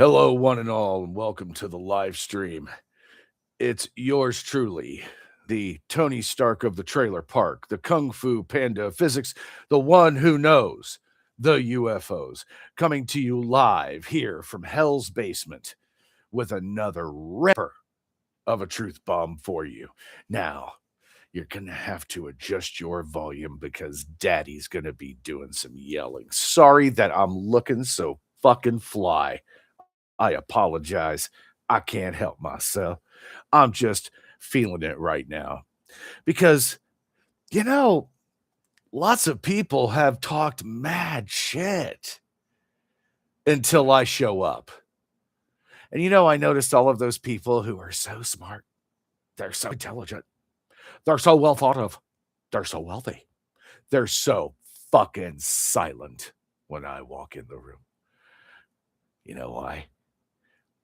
Hello, one and all, and welcome to the live stream. It's yours truly, the Tony Stark of the trailer park, the Kung Fu Panda of physics, the one who knows the UFOs, coming to you live here from Hell's Basement with another ripper of a truth bomb for you. Now, you're going to have to adjust your volume because Daddy's going to be doing some yelling. Sorry that I'm looking so fucking fly. I apologize. I can't help myself. I'm just feeling it right now because, you know, lots of people have talked mad shit until I show up. And, I noticed all of those people who are so smart, they're so intelligent, they're so well thought of, they're so wealthy, they're so fucking silent when I walk in the room. You know why?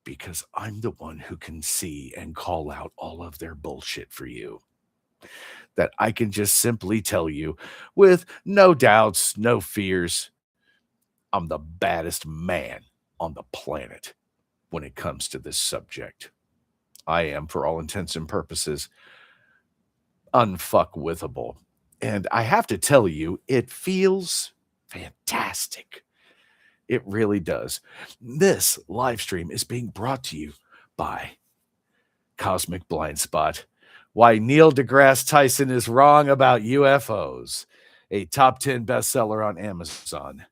Because I'm the one who can see and call out all of their bullshit for you. That I can just simply tell you with no doubts, no fears, I'm the baddest man on the planet when it comes to this subject. I am, for all intents and purposes, unfuckwithable. And I have to tell you, it feels fantastic. It really does. This live stream is being brought to you by Cosmic Blind Spot. Why Neil deGrasse Tyson is wrong about UFOs, a top 10 bestseller on Amazon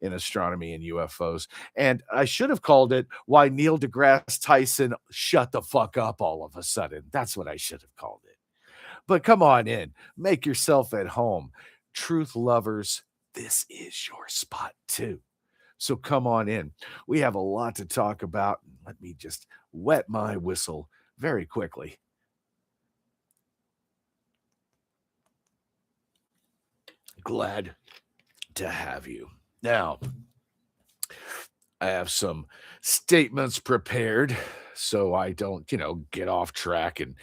in astronomy and UFOs. And I should have called it Why Neil deGrasse Tyson Shut the Fuck Up All of a Sudden. That's what I should have called it. But come on in, make yourself at home. Truth lovers, this is your spot too. So come on in. We have a lot to talk about. Let me just wet my whistle very quickly. Glad to have you. Now, I have some statements prepared so I don't, get off track and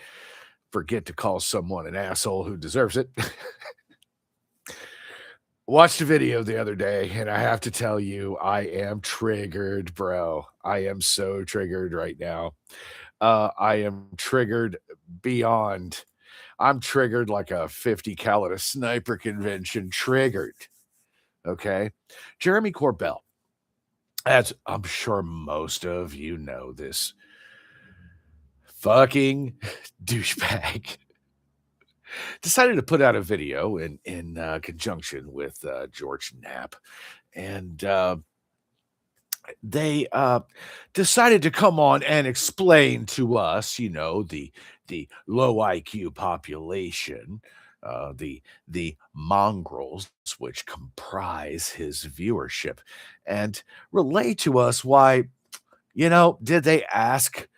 forget to call someone an asshole who deserves it. Watched a video the other day, and I have to tell you, I am triggered, bro. I am so triggered right now. I am triggered beyond. I'm triggered like a 50 cal at a sniper convention. Triggered. Okay. Jeremy Corbell, as I'm sure most of you know, this fucking douchebag decided to put out a video in conjunction with George Knapp, and they decided to come on and explain to us, the low IQ population, the mongrels which comprise his viewership, and relate to us why, did they ask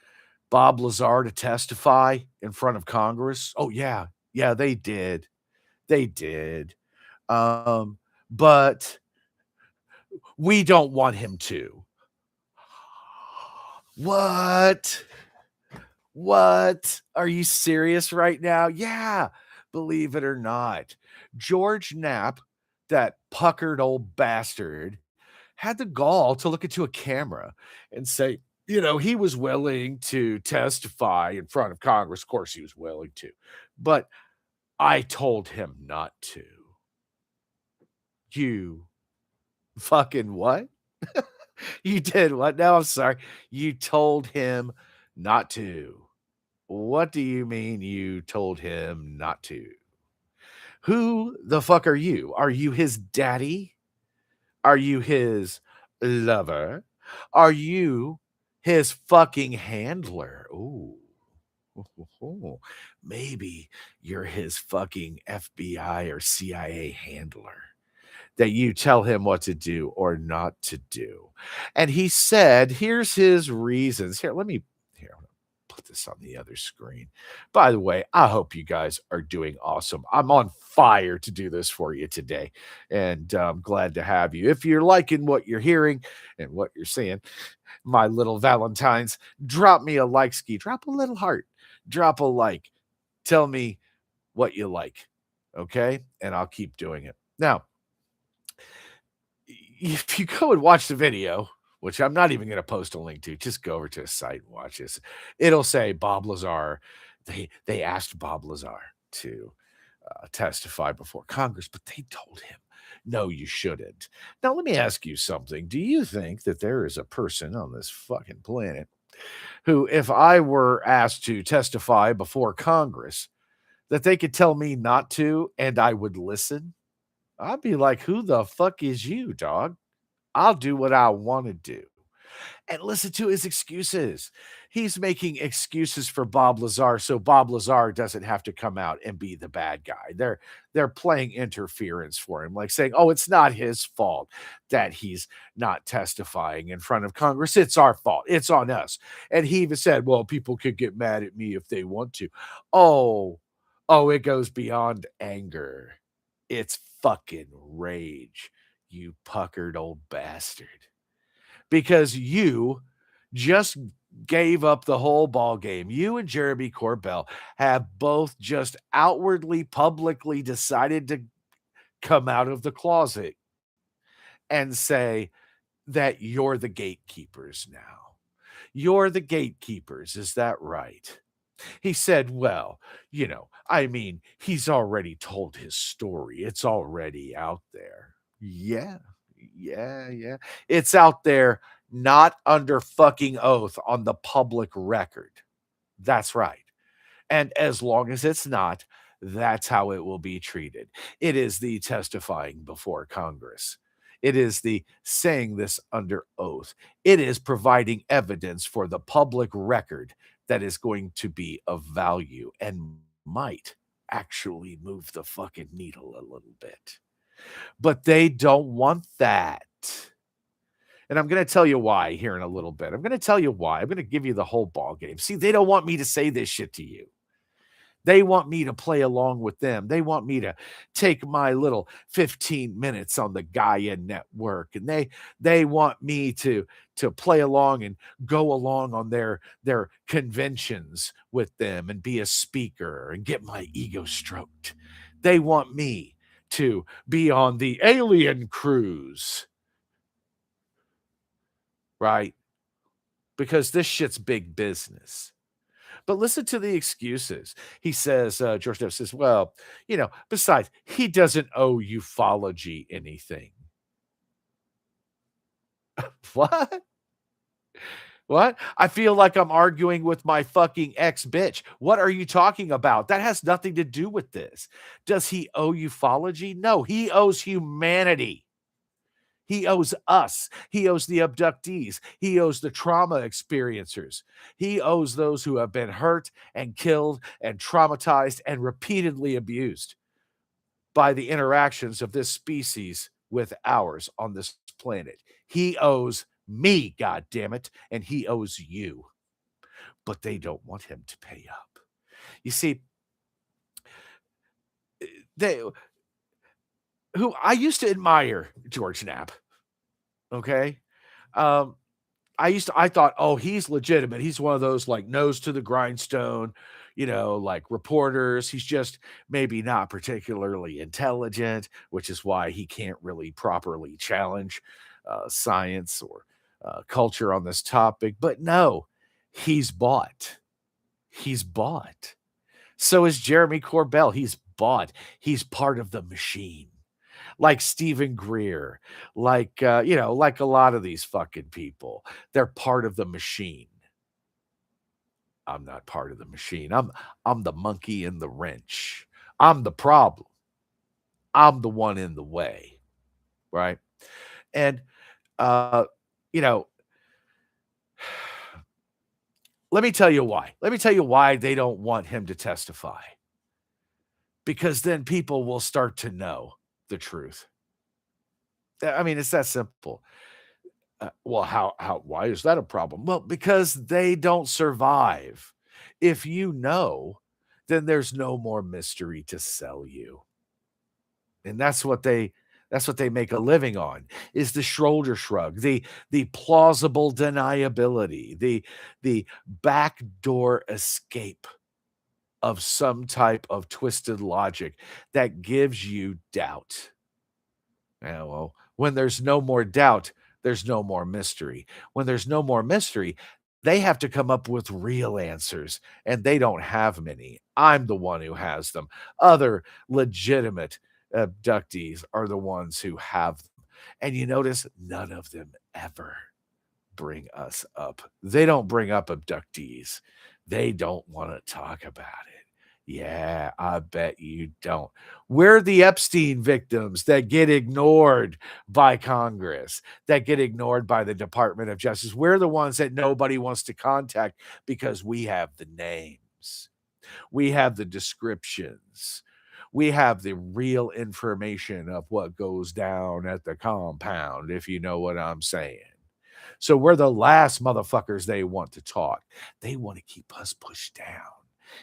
Bob Lazar to testify in front of Congress? Oh yeah, they did. They did. But we don't want him to. What? What? Are you serious right now? Yeah, believe it or not. George Knapp, that puckered old bastard, had the gall to look into a camera and say, he was willing to testify in front of Congress. Of course, he was willing to, but I told him not to. You fucking what? You did what? No, I'm sorry. You told him not to. What do you mean you told him not to? Who the fuck are you? Are you his daddy? Are you his lover? Are you his fucking handler? Ooh. Maybe you're his fucking FBI or CIA handler that you tell him what to do or not to do. And he said, here's his reasons. Here, I'm gonna put this on the other screen. By the way, I hope you guys are doing awesome. I'm on fire to do this for you today, and I'm glad to have you. If you're liking what you're hearing and what you're seeing, my little Valentines, drop me a like ski, drop a little heart, drop a like. Tell me what you like, okay? And I'll keep doing it. Now, if you go and watch the video, which I'm not even going to post a link to. Just go over to his site and watch this. It'll say Bob Lazar. They asked Bob Lazar to testify before Congress, but they told him, no, you shouldn't. Now, let me ask you something. Do you think that there is a person on this fucking planet who, if I were asked to testify before Congress, that they could tell me not to and I would listen? I'd be like, who the fuck is you, dog? I'll do what I want to do. And listen to his excuses. He's making excuses for Bob Lazar so Bob Lazar doesn't have to come out and be the bad guy. They're playing interference for him, like saying, "Oh, it's not his fault that he's not testifying in front of Congress. It's our fault. It's on us." And he even said, "Well, people could get mad at me if they want to." Oh, it goes beyond anger. It's fucking rage, you puckered old bastard, because you just gave up the whole ball game. You and Jeremy Corbell have both just outwardly, publicly decided to come out of the closet and say that you're the gatekeepers now. You're the gatekeepers. Is that right? He said, well, I mean, he's already told his story. It's already out there. Yeah, yeah. It's out there, not under fucking oath on the public record. That's right. And as long as it's not, that's how it will be treated. It is the testifying before Congress. It is the saying this under oath. It is providing evidence for the public record that is going to be of value and might actually move the fucking needle a little bit. But they don't want that. And I'm going to tell you why here in a little bit. I'm going to tell you why. I'm going to give you the whole ball game. See, they don't want me to say this shit to you. They want me to play along with them. They want me to take my little 15 minutes on the Gaia network, and they want me to play along and go along on their conventions with them and be a speaker and get my ego stroked. They want me to be on the alien cruise, right? Because this shit's big business. But listen to the excuses. He says, George W. says, well, besides, he doesn't owe ufology anything. What? What? I feel like I'm arguing with my fucking ex-bitch. What are you talking about? That has nothing to do with this. Does he owe ufology? No, he owes humanity. He owes us. He owes the abductees. He owes the trauma experiencers. He owes those who have been hurt and killed and traumatized and repeatedly abused by the interactions of this species with ours on this planet. He owes me, God damn it, and he owes you. But they don't want him to pay up. You see, who I used to admire George Knapp. Okay. I thought, oh, he's legitimate. He's one of those like nose to the grindstone, like reporters. He's just maybe not particularly intelligent, which is why he can't really properly challenge science or culture on this topic. But no, he's bought. He's bought. So is Jeremy Corbell. He's bought. He's part of the machine. Like Stephen Greer, like like a lot of these fucking people. They're part of the machine. I'm not part of the machine. I'm the monkey in the wrench. I'm the problem. I'm the one in the way. Right? And let me tell you why. Let me tell you why they don't want him to testify. Because then people will start to know the truth. I mean, it's that simple. Well, why is that a problem? Well, because they don't survive. If you know, then there's no more mystery to sell you. And that's what they make a living on, is the shoulder shrug, the plausible deniability, the backdoor escape of some type of twisted logic that gives you doubt. Yeah, well, when there's no more doubt, there's no more mystery. When there's no more mystery, they have to come up with real answers, and they don't have many. I'm the one who has them. Other legitimate abductees are the ones who have them. And you notice none of them ever bring us up. They don't bring up abductees. They don't want to talk about it. Yeah, I bet you don't. We're the Epstein victims that get ignored by Congress, that get ignored by the Department of Justice. We're the ones that nobody wants to contact because we have the names, we have the descriptions, we have the real information of what goes down at the compound, if you know what I'm saying. So we're the last motherfuckers they want to talk. They want to keep us pushed down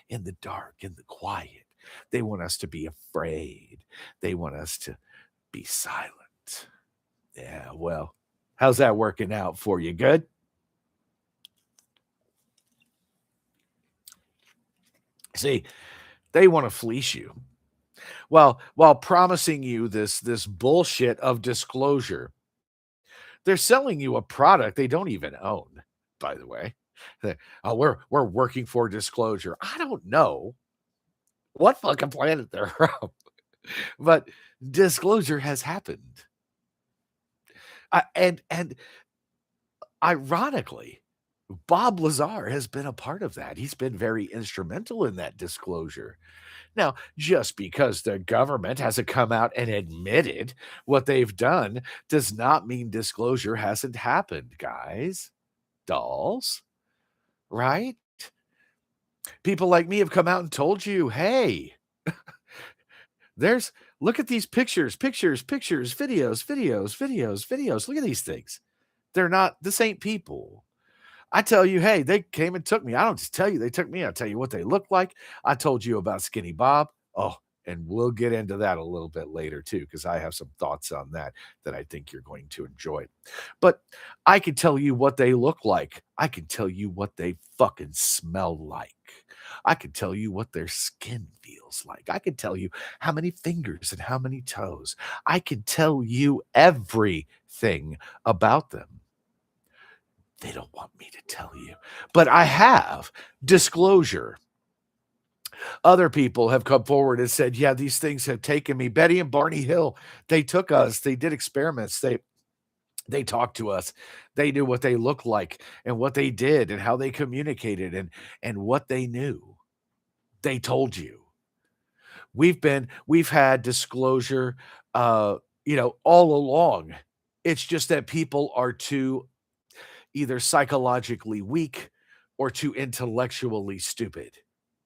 in the dark, in the quiet. They want us to be afraid. They want us to be silent. Yeah, well, how's that working out for you? Good? See, they want to fleece you. Well, while promising you this bullshit of disclosure, they're selling you a product they don't even own, by the way. Oh, we're working for disclosure. I don't know what fucking planet they're from, but disclosure has happened. And ironically, Bob Lazar has been a part of that. He's been very instrumental in that disclosure. Now, just because the government hasn't come out and admitted what they've done does not mean disclosure hasn't happened, guys, dolls, right? People like me have come out and told you, hey, there's look at these pictures, videos. Look at these things. They're not, this ain't people. I tell you, hey, they came and took me. I don't just tell you they took me. I tell you what they look like. I told you about Skinny Bob. Oh, and we'll get into that a little bit later too, because I have some thoughts on that that I think you're going to enjoy. But I can tell you what they look like. I can tell you what they fucking smell like. I can tell you what their skin feels like. I can tell you how many fingers and how many toes. I can tell you everything about them. They don't want me to tell you, but I have disclosure. Other people have come forward and said, yeah, these things have taken me. Betty and Barney Hill, they took us, they did experiments, they talked to us, they knew what they looked like and what they did and how they communicated and what they knew. They told you. We've had disclosure all along. It's just that people are too either psychologically weak or too intellectually stupid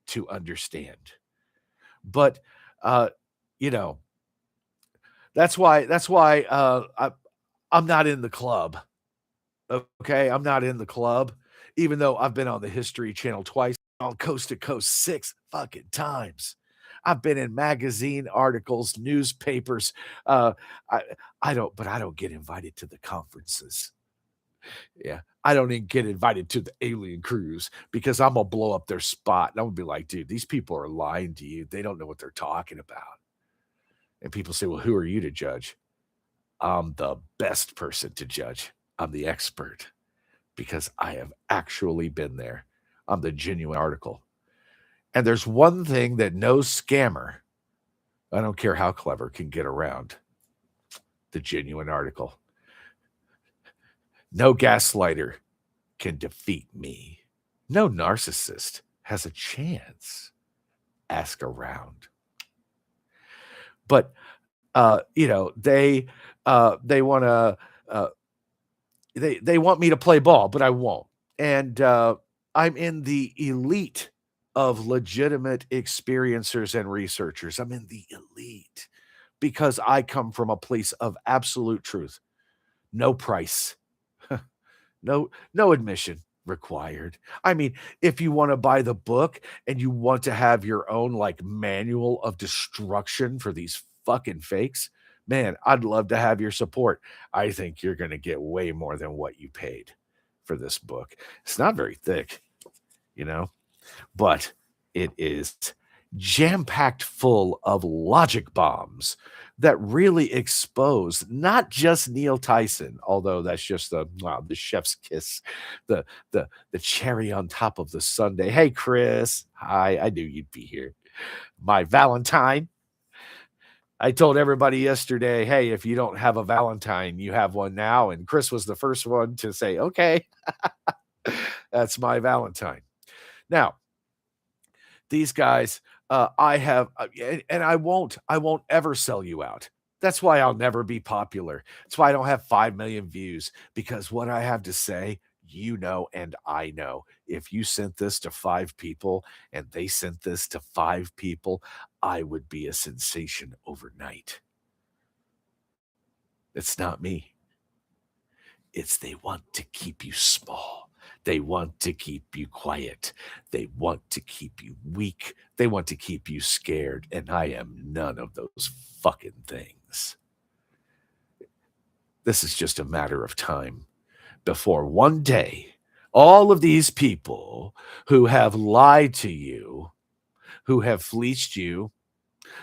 to understand. But uh, you know, that's why I'm not in the club. Okay, I'm not in the club, even though I've been on the History Channel twice, on Coast to Coast 6 fucking times. I've been in magazine articles, newspapers. Uh, I I don't get invited to the conferences. Yeah. I don't even get invited to the alien cruise because I'm gonna blow up their spot. And I'm gonna be like, dude, these people are lying to you. They don't know what they're talking about. And people say, well, who are you to judge? I'm the best person to judge. I'm the expert because I have actually been there. I'm the genuine article. And there's one thing that no scammer, I don't care how clever, can get around: the genuine article. No gaslighter can defeat me. No narcissist has a chance. Ask around. But they want to uh, they want me to play ball, but I won't. And I'm in the elite of legitimate experiencers and researchers. I'm in the elite because I come from a place of absolute truth. No price. No admission required. I mean, if you want to buy the book and you want to have your own like manual of destruction for these fucking fakes, man, I'd love to have your support. I think you're going to get way more than what you paid for this book. It's not very thick, you know, but it is jam-packed full of logic bombs that really expose not just Neil Tyson, although that's just the chef's kiss, the cherry on top of the sundae. Hey, Chris. Hi, I knew you'd be here. My Valentine. I told everybody yesterday, hey, if you don't have a Valentine, you have one now. And Chris was the first one to say, okay, that's my Valentine. Now, these guys, I have, and I won't ever sell you out. That's why I'll never be popular. That's why I don't have 5 million views, because what I have to say, you know, and I know. If you sent this to 5 people and they sent this to 5 people, I would be a sensation overnight. It's not me. It's they want to keep you small. They want to keep you quiet. They want to keep you weak. They want to keep you scared. And I am none of those fucking things. This is just a matter of time before one day, all of these people who have lied to you, who have fleeced you,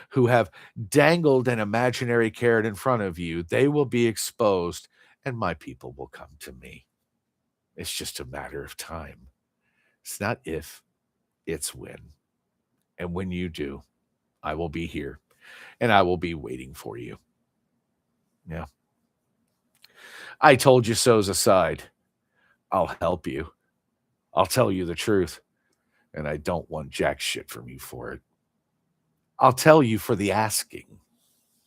who have dangled an imaginary carrot in front of you, they will be exposed and my people will come to me. It's just a matter of time. It's not if, it's when. And when you do, I will be here and I will be waiting for you. Yeah. I told you so's aside. I'll help you. I'll tell you the truth. And I don't want jack shit from you for it. I'll tell you for the asking.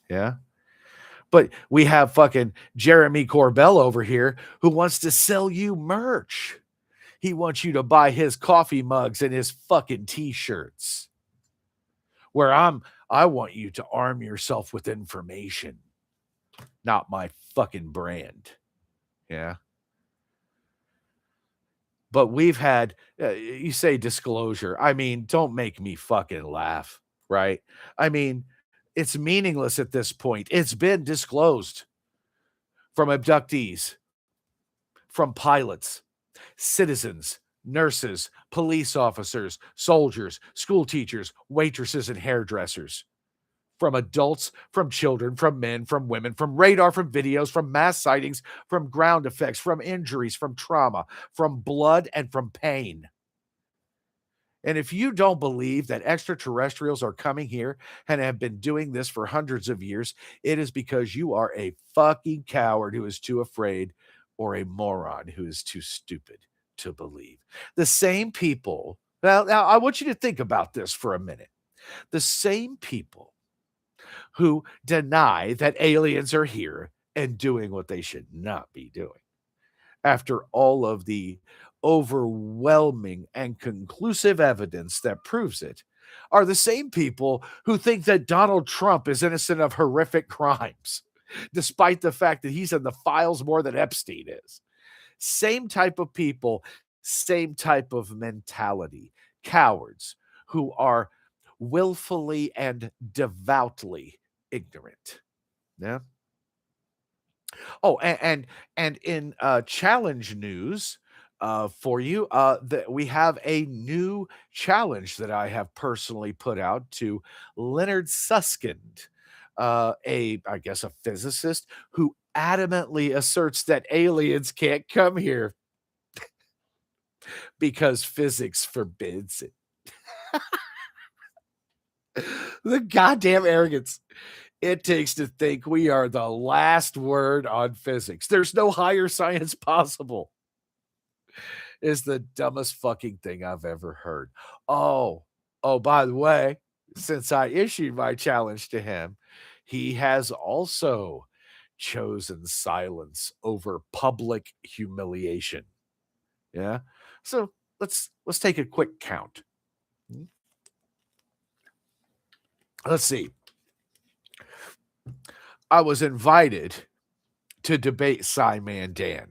Yeah. But we have fucking Jeremy Corbell over here who wants to sell you merch. He wants you to buy his coffee mugs and his fucking t-shirts. Where I want you to arm yourself with information, not my fucking brand. Yeah. But we've had, you say disclosure. I mean, don't make me fucking laugh, right? I mean, it's meaningless at this point. It's been disclosed from abductees, from pilots, citizens, nurses, police officers, soldiers, school teachers, waitresses, and hairdressers. From adults, from children, from men, from women, from radar, from videos, from mass sightings, from ground effects, from injuries, from trauma, from blood, and from pain. And if you don't believe that extraterrestrials are coming here and have been doing this for hundreds of years, it is because you are a fucking coward who is too afraid or a moron who is too stupid to believe. The same people, now I want you to think about this for a minute. The same people who deny that aliens are here and doing what they should not be doing, after all of the overwhelming and conclusive evidence that proves it, are the same people who think that Donald Trump is innocent of horrific crimes, despite the fact that he's in the files more than Epstein is. Same type of people, same type of mentality. Cowards who are willfully and devoutly ignorant. Yeah. Oh, and in challenge news for you, that we have a new challenge that I have personally put out to Leonard Susskind, I guess a physicist who adamantly asserts that aliens can't come here because physics forbids it. The goddamn arrogance it takes to think we are the last word on physics. There's no higher science possible. Is the dumbest fucking thing I've ever heard. By the way, since I issued my challenge to him, he has also chosen silence over public humiliation. Yeah. So let's take a quick count. Let's see. I was invited to debate Simon Dan.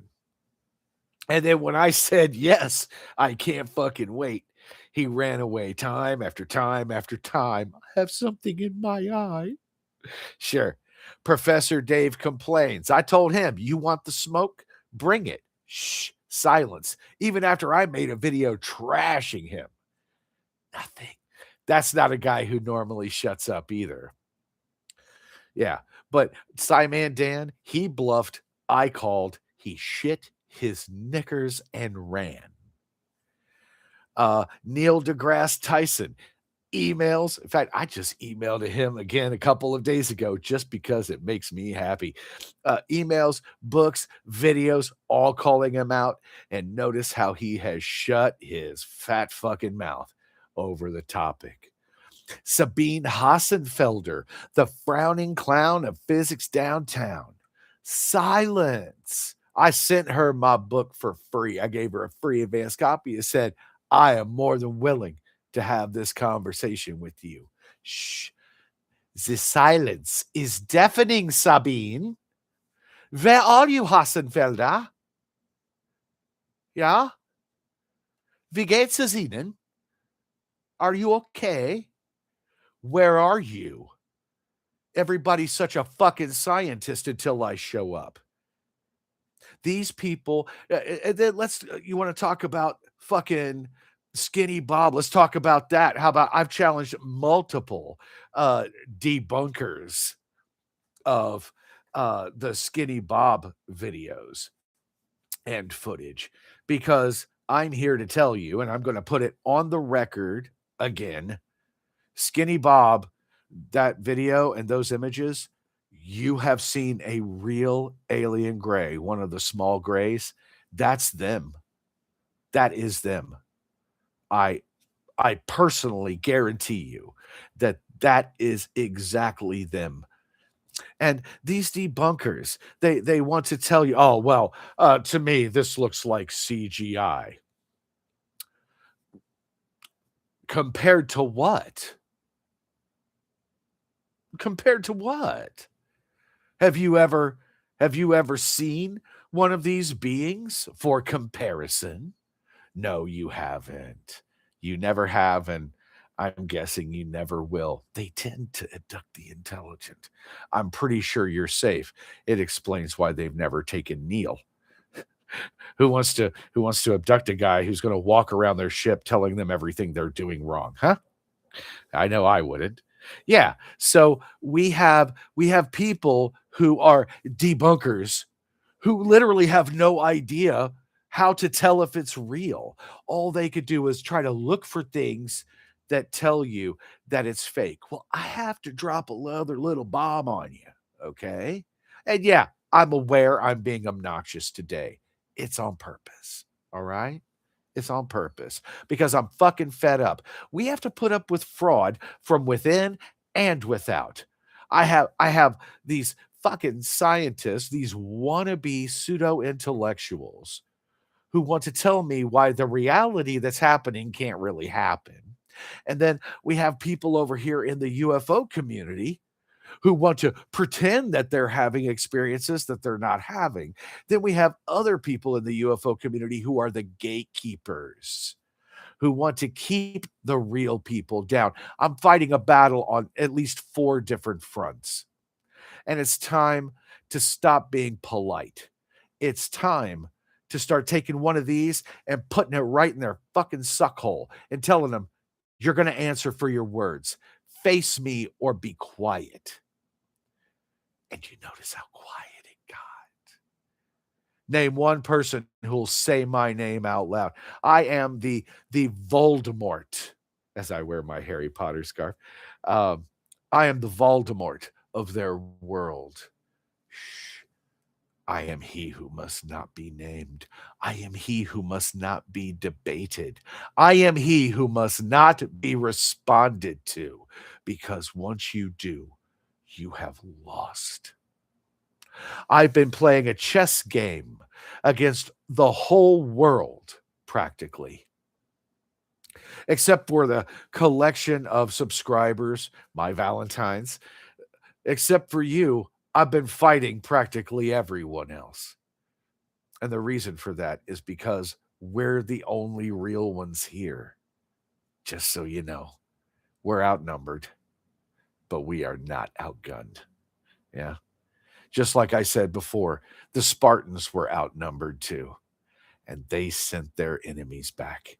And then when I said, yes, I can't fucking wait, he ran away time after time after time. I have something in my eye. Sure. Professor Dave complains. I told him, you want the smoke? Bring it. Shh, silence. Even after I made a video trashing him. Nothing. That's not a guy who normally shuts up either. Yeah. But Simon Dan, he bluffed. I called. He shit his knickers and ran. Neil deGrasse Tyson emails. In fact, I just emailed him again a couple of days ago just because it makes me happy. Emails, books, videos, all calling him out. And notice how he has shut his fat fucking mouth over the topic. Sabine Hassenfelder, the frowning clown of physics downtown. Silence. I sent her my book for free. I gave her a free advance copy and said, I am more than willing to have this conversation with you. Shh. The silence is deafening, Sabine. Where are you, Hassenfelder? Ja? Wie geht's es Ihnen? Are you okay? Where are you? Everybody's such a fucking scientist until I show up. These people, and then you want to talk about fucking Skinny Bob? Let's talk about that. How about I've challenged multiple debunkers of the Skinny Bob videos and footage because I'm here to tell you, and I'm going to put it on the record again. Skinny Bob, that video and those images, you have seen a real alien gray, one of the small grays. That's them. That is them. I personally guarantee you that that is exactly them. And these debunkers, they want to tell you, oh, well, to me, this looks like CGI. Compared to what? Compared to what? Have you ever seen one of these beings for comparison? No, you haven't. You never have, and I'm guessing you never will. They tend to abduct the intelligent. I'm pretty sure you're safe. It explains why they've never taken Neil. Who wants to abduct a guy who's going to walk around their ship telling them everything they're doing wrong, huh? I know I wouldn't. Yeah. So we have people who are debunkers who literally have no idea how to tell if it's real. All they could do is try to look for things that tell you that it's fake. Well, I have to drop another little bomb on you. Okay. And yeah, I'm aware I'm being obnoxious today. It's on purpose. All right. It's on purpose because I'm fucking fed up. We have to put up with fraud from within and without. I have these fucking scientists, these wannabe pseudo intellectuals who want to tell me why the reality that's happening can't really happen. And then we have people over here in the UFO community who want to pretend that they're having experiences that they're not having. Then we have other people in the UFO community who are the gatekeepers, who want to keep the real people down. I'm fighting a battle on at least 4 different fronts. And it's time to stop being polite. It's time to start taking one of these and putting it right in their fucking suck hole and telling them, you're going to answer for your words. Face me or be quiet. And you notice how quiet it got. Name one person who'll say my name out loud. I am the Voldemort, as I wear my Harry Potter scarf. I am the Voldemort of their world. Shh. I am he who must not be named. I am he who must not be debated. I am he who must not be responded to, because once you do, you have lost. I've been playing a chess game against the whole world, practically, except for the collection of subscribers, my Valentines. Except for you, I've been fighting practically everyone else. And the reason for that is because we're the only real ones here. Just so you know, we're outnumbered, but we are not outgunned. Yeah. Just like I said before, the Spartans were outnumbered too, and they sent their enemies back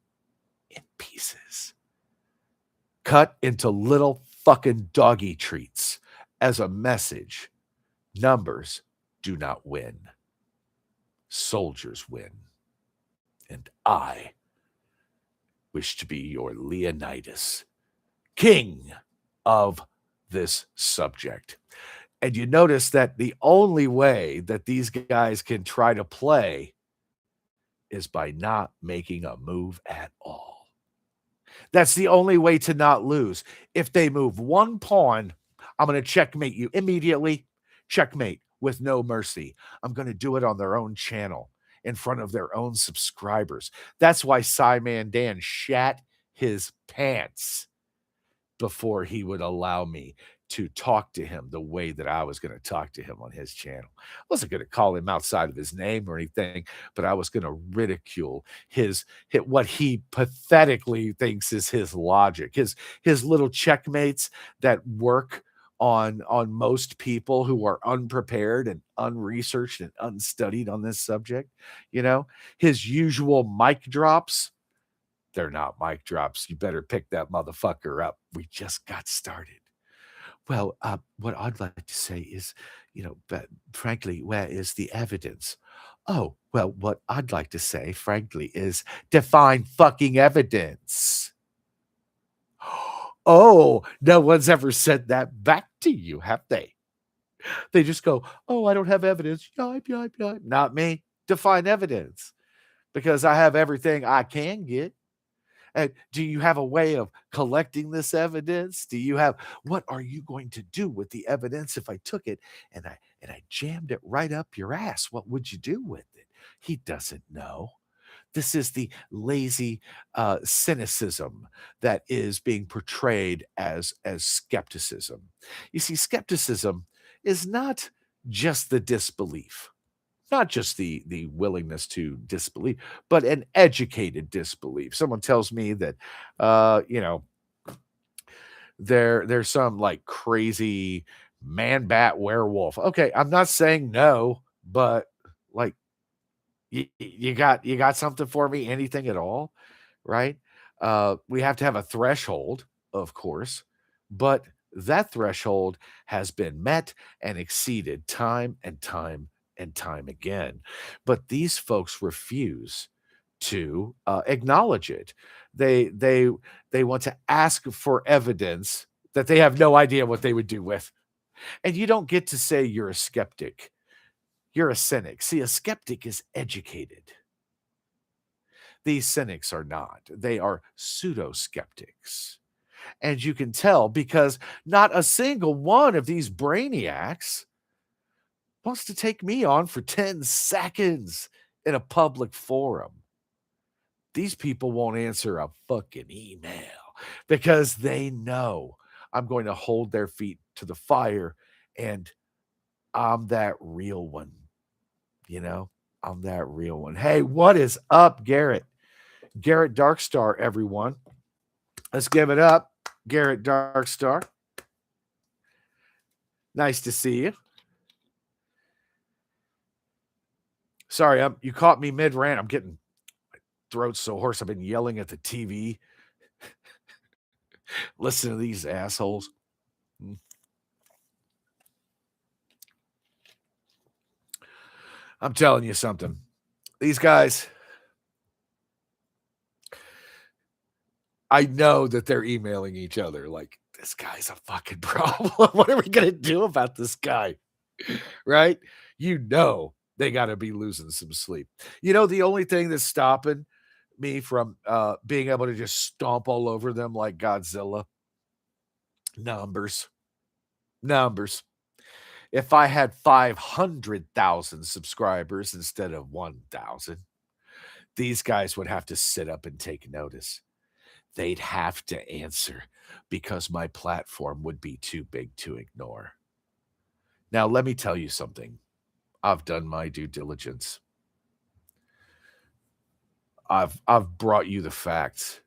in pieces. cut into little fucking doggy treats as a message. Numbers do not win. Soldiers win. And I wish to be your Leonidas, king of this subject. And you notice that the only way that these guys can try to play is by not making a move at all. That's the only way to not lose. If they move one pawn, I'm going to checkmate you immediately. Checkmate with no mercy. I'm going to do it on their own channel in front of their own subscribers. That's why Cyman Dan shat his pants before he would allow me to talk to him the way that I was going to talk to him on his channel. I wasn't going to call him outside of his name or anything, but I was going to ridicule what he pathetically thinks is his logic, his little checkmates that work on most people who are unprepared and unresearched and unstudied on this subject. You know, his usual mic drops, they're not mic drops. You better pick that motherfucker up. We just got started. Well, what I'd like to say is, but frankly, where is the evidence? Oh, well, what I'd like to say, frankly, is define fucking evidence. Oh, no one's ever said that back to you, have they? They just go, oh, I don't have evidence. Yipe, yipe, yipe. Not me. Define evidence because I have everything I can get. And do you have a way of collecting this evidence? What are you going to do with the evidence if I took it and I jammed it right up your ass? What would you do with it? He doesn't know. This is the lazy cynicism that is being portrayed as skepticism. You see, skepticism is not just the disbelief, not just the willingness to disbelieve, but an educated disbelief. Someone tells me that, there's some like crazy man bat werewolf. Okay, I'm not saying no, but like you got something for me, anything at all, right? We have to have a threshold, of course, but that threshold has been met and exceeded time and time and time again. But these folks refuse to acknowledge it. They want to ask for evidence that they have no idea what they would do with. And you don't get to say you're a skeptic. You're a cynic. See, a skeptic is educated. These cynics are not. They are pseudo skeptics. And you can tell because not a single one of these brainiacs wants to take me on for 10 seconds in a public forum. These people won't answer a fucking email because they know I'm going to hold their feet to the fire and I'm that real one. I'm that real one. Hey, what is up, Garrett? Garrett Darkstar, everyone. Let's give it up, Garrett Darkstar. Nice to see you. Sorry, you caught me mid-rant. I'm getting my throat so hoarse. I've been yelling at the TV. Listen to these assholes. I'm telling you something. These guys, I know that they're emailing each other like, this guy's a fucking problem. What are we going to do about this guy? Right? They got to be losing some sleep. The only thing that's stopping me from being able to just stomp all over them like Godzilla, numbers. If I had 500,000 subscribers instead of 1,000, these guys would have to sit up and take notice. They'd have to answer because my platform would be too big to ignore. Now, let me tell you something. I've done my due diligence. I've brought you the facts.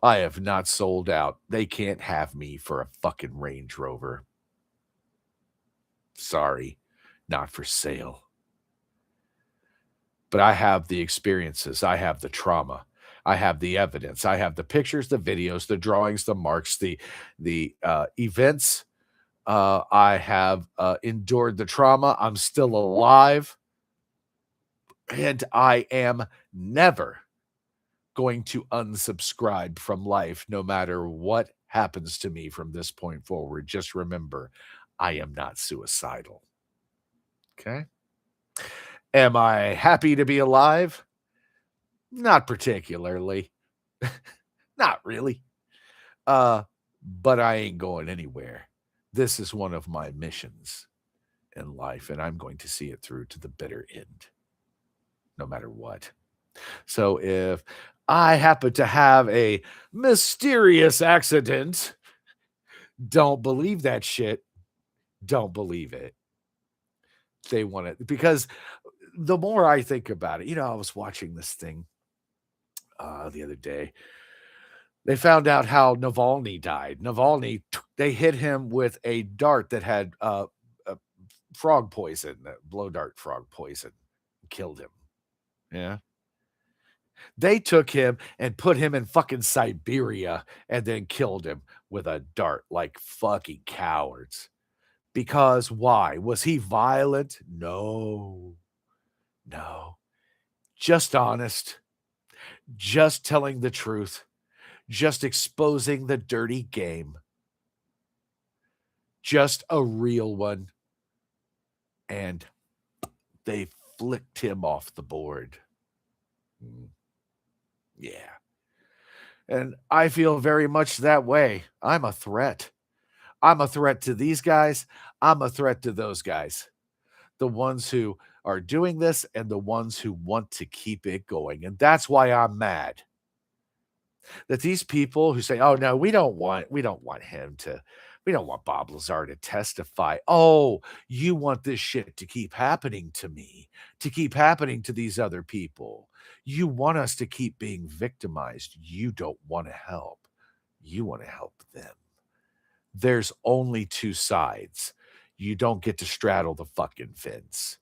I have not sold out. They can't have me for a fucking Range Rover. Sorry, not for sale. But I have the experiences. I have the trauma. I have the evidence. I have the pictures, the videos, the drawings, the marks, the events. I have endured the trauma. I'm still alive, and I am never going to unsubscribe from life, no matter what happens to me from this point forward. Just remember, I am not suicidal. Okay. Am I happy to be alive? Not particularly. Not really. But I ain't going anywhere. This is one of my missions in life, and I'm going to see it through to the bitter end, no matter what. So if I happen to have a mysterious accident, don't believe that shit. Don't believe it. They want it because the more I think about it, I was watching this thing the other day. They found out how Navalny died. Navalny, they hit him with a dart that had frog poison, blow dart frog poison, killed him. Yeah. They took him and put him in fucking Siberia and then killed him with a dart like fucking cowards. Because why? Was he violent? No, no. Just honest, just telling the truth, just exposing the dirty game, just a real one. And they flicked him off the board. Yeah. And I feel very much that way. I'm a threat. I'm a threat to these guys. I'm a threat to those guys. The ones who are doing this and the ones who want to keep it going. And that's why I'm mad that these people who say, "Oh no, we don't want Bob Lazar to testify." Oh, you want this shit to keep happening to me, to keep happening to these other people. You want us to keep being victimized. You don't want to help. You want to help them. There's only two sides. You don't get to straddle the fucking fence.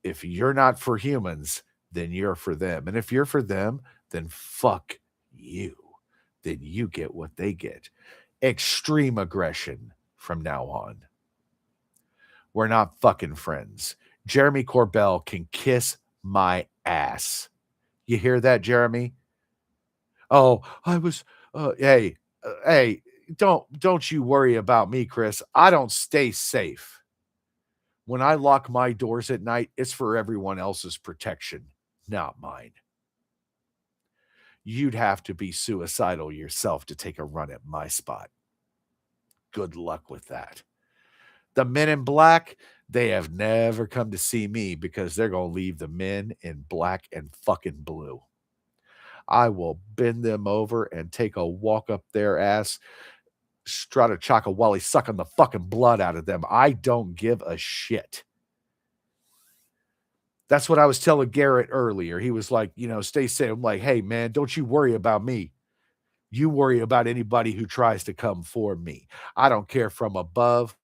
If you're not for humans, then you're for them. And if you're for them, then fuck you. Then you get what they get. Extreme aggression from now on. We're not fucking friends. Jeremy Corbell can kiss my ass. You hear that, Jeremy? Oh, hey, don't you worry about me, Chris. I don't stay safe. When I lock my doors at night, it's for everyone else's protection, not mine. You'd have to be suicidal yourself to take a run at my spot. Good luck with that. The men in black, they have never come to see me because they're going to leave the men in black and fucking blue. I will bend them over and take a walk up their ass, strata chaka wally, sucking the fucking blood out of them. I don't give a shit. That's what I was telling Garrett earlier. He was like, stay safe. I'm like, hey, man, don't you worry about me. You worry about anybody who tries to come for me. I don't care from above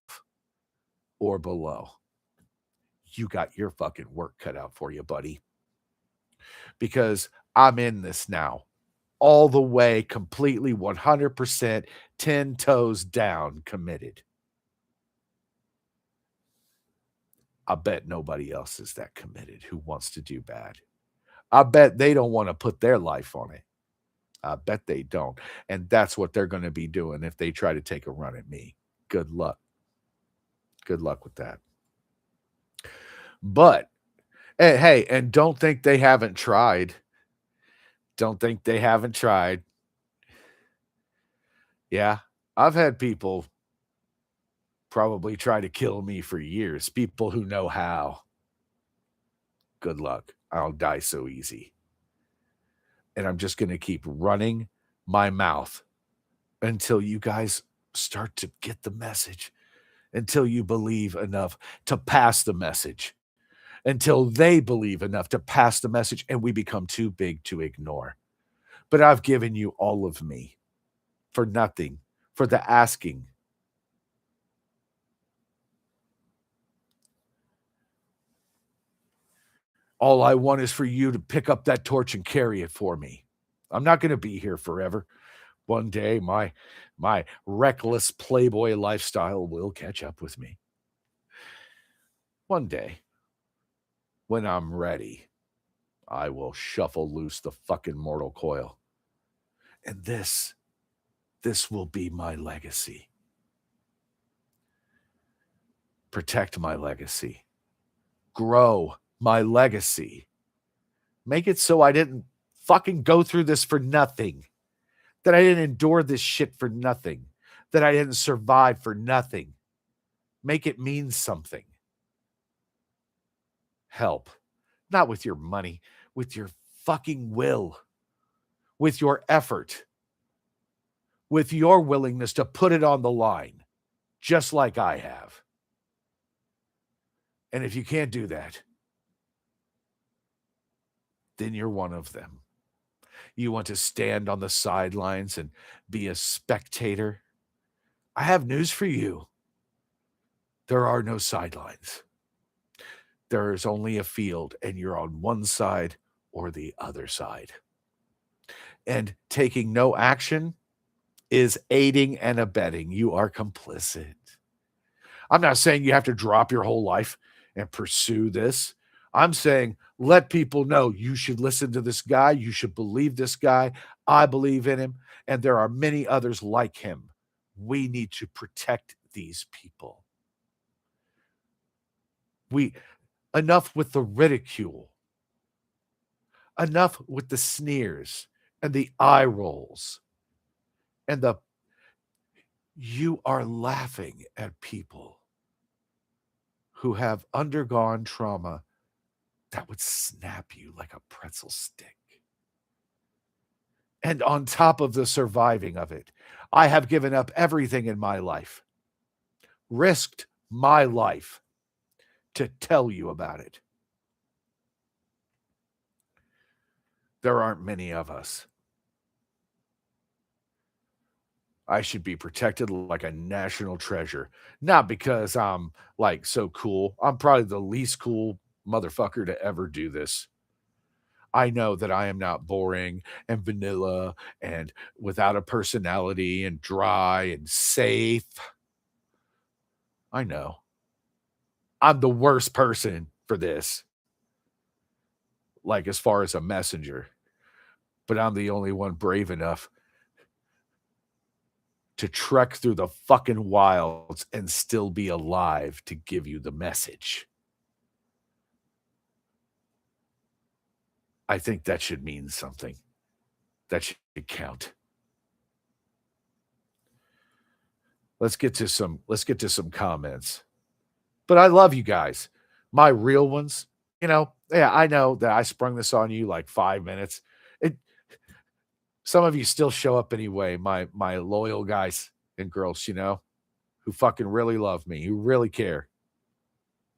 or below. You got your fucking work cut out for you, buddy. Because I'm in this now. All the way, completely 100%, 10 toes down, committed. I bet nobody else is that committed who wants to do bad. I bet they don't want to put their life on it. I bet they don't. And that's what they're going to be doing if they try to take a run at me. Good luck. Good luck with that. But, hey, and don't think they haven't tried. Don't think they haven't tried. Yeah, I've had people probably try to kill me for years. People who know how. Good luck. I'll die so easy. And I'm just going to keep running my mouth until you guys start to get the message, until you believe enough to pass the message, until they believe enough to pass the message and we become too big to ignore. But I've given you all of me for nothing, for the asking. All I want is for you to pick up that torch and carry it for me. I'm not going to be here forever. One day, my reckless playboy lifestyle will catch up with me. One day, when I'm ready, I will shuffle loose the fucking mortal coil. And this will be my legacy. Protect my legacy. Grow my legacy. Make it so I didn't fucking go through this for nothing. That I didn't endure this shit for nothing. That I didn't survive for nothing. Make it mean something. Help. Not with your money, with your fucking will, with your effort, with your willingness to put it on the line, just like I have. And if you can't do that, then you're one of them. You want to stand on the sidelines and be a spectator? I have news for you. There are no sidelines. There is only a field, and you're on one side or the other side. And taking no action is aiding and abetting. You are complicit. I'm not saying you have to drop your whole life and pursue this. I'm saying let people know you should listen to this guy. You should believe this guy. I believe in him. And there are many others like him. We need to protect these people. Enough with the ridicule. Enough with the sneers and the eye rolls and you are laughing at people who have undergone trauma that would snap you like a pretzel stick. And on top of the surviving of it, I have given up everything in my life, risked my life to tell you about it. There aren't many of us. I should be protected like a national treasure. Not because I'm like so cool. I'm probably the least cool motherfucker to ever do this. I know that I am not boring and vanilla and without a personality and dry and safe. I know. I'm the worst person for this. Like as far as a messenger. But I'm the only one brave enough to trek through the fucking wilds and still be alive to give you the message. I think that should mean something. That should count. Let's get to some comments. But I love you guys. My real ones, yeah, I know that I sprung this on you like 5 minutes. Some of you still show up anyway, my loyal guys and girls, who fucking really love me, who really care.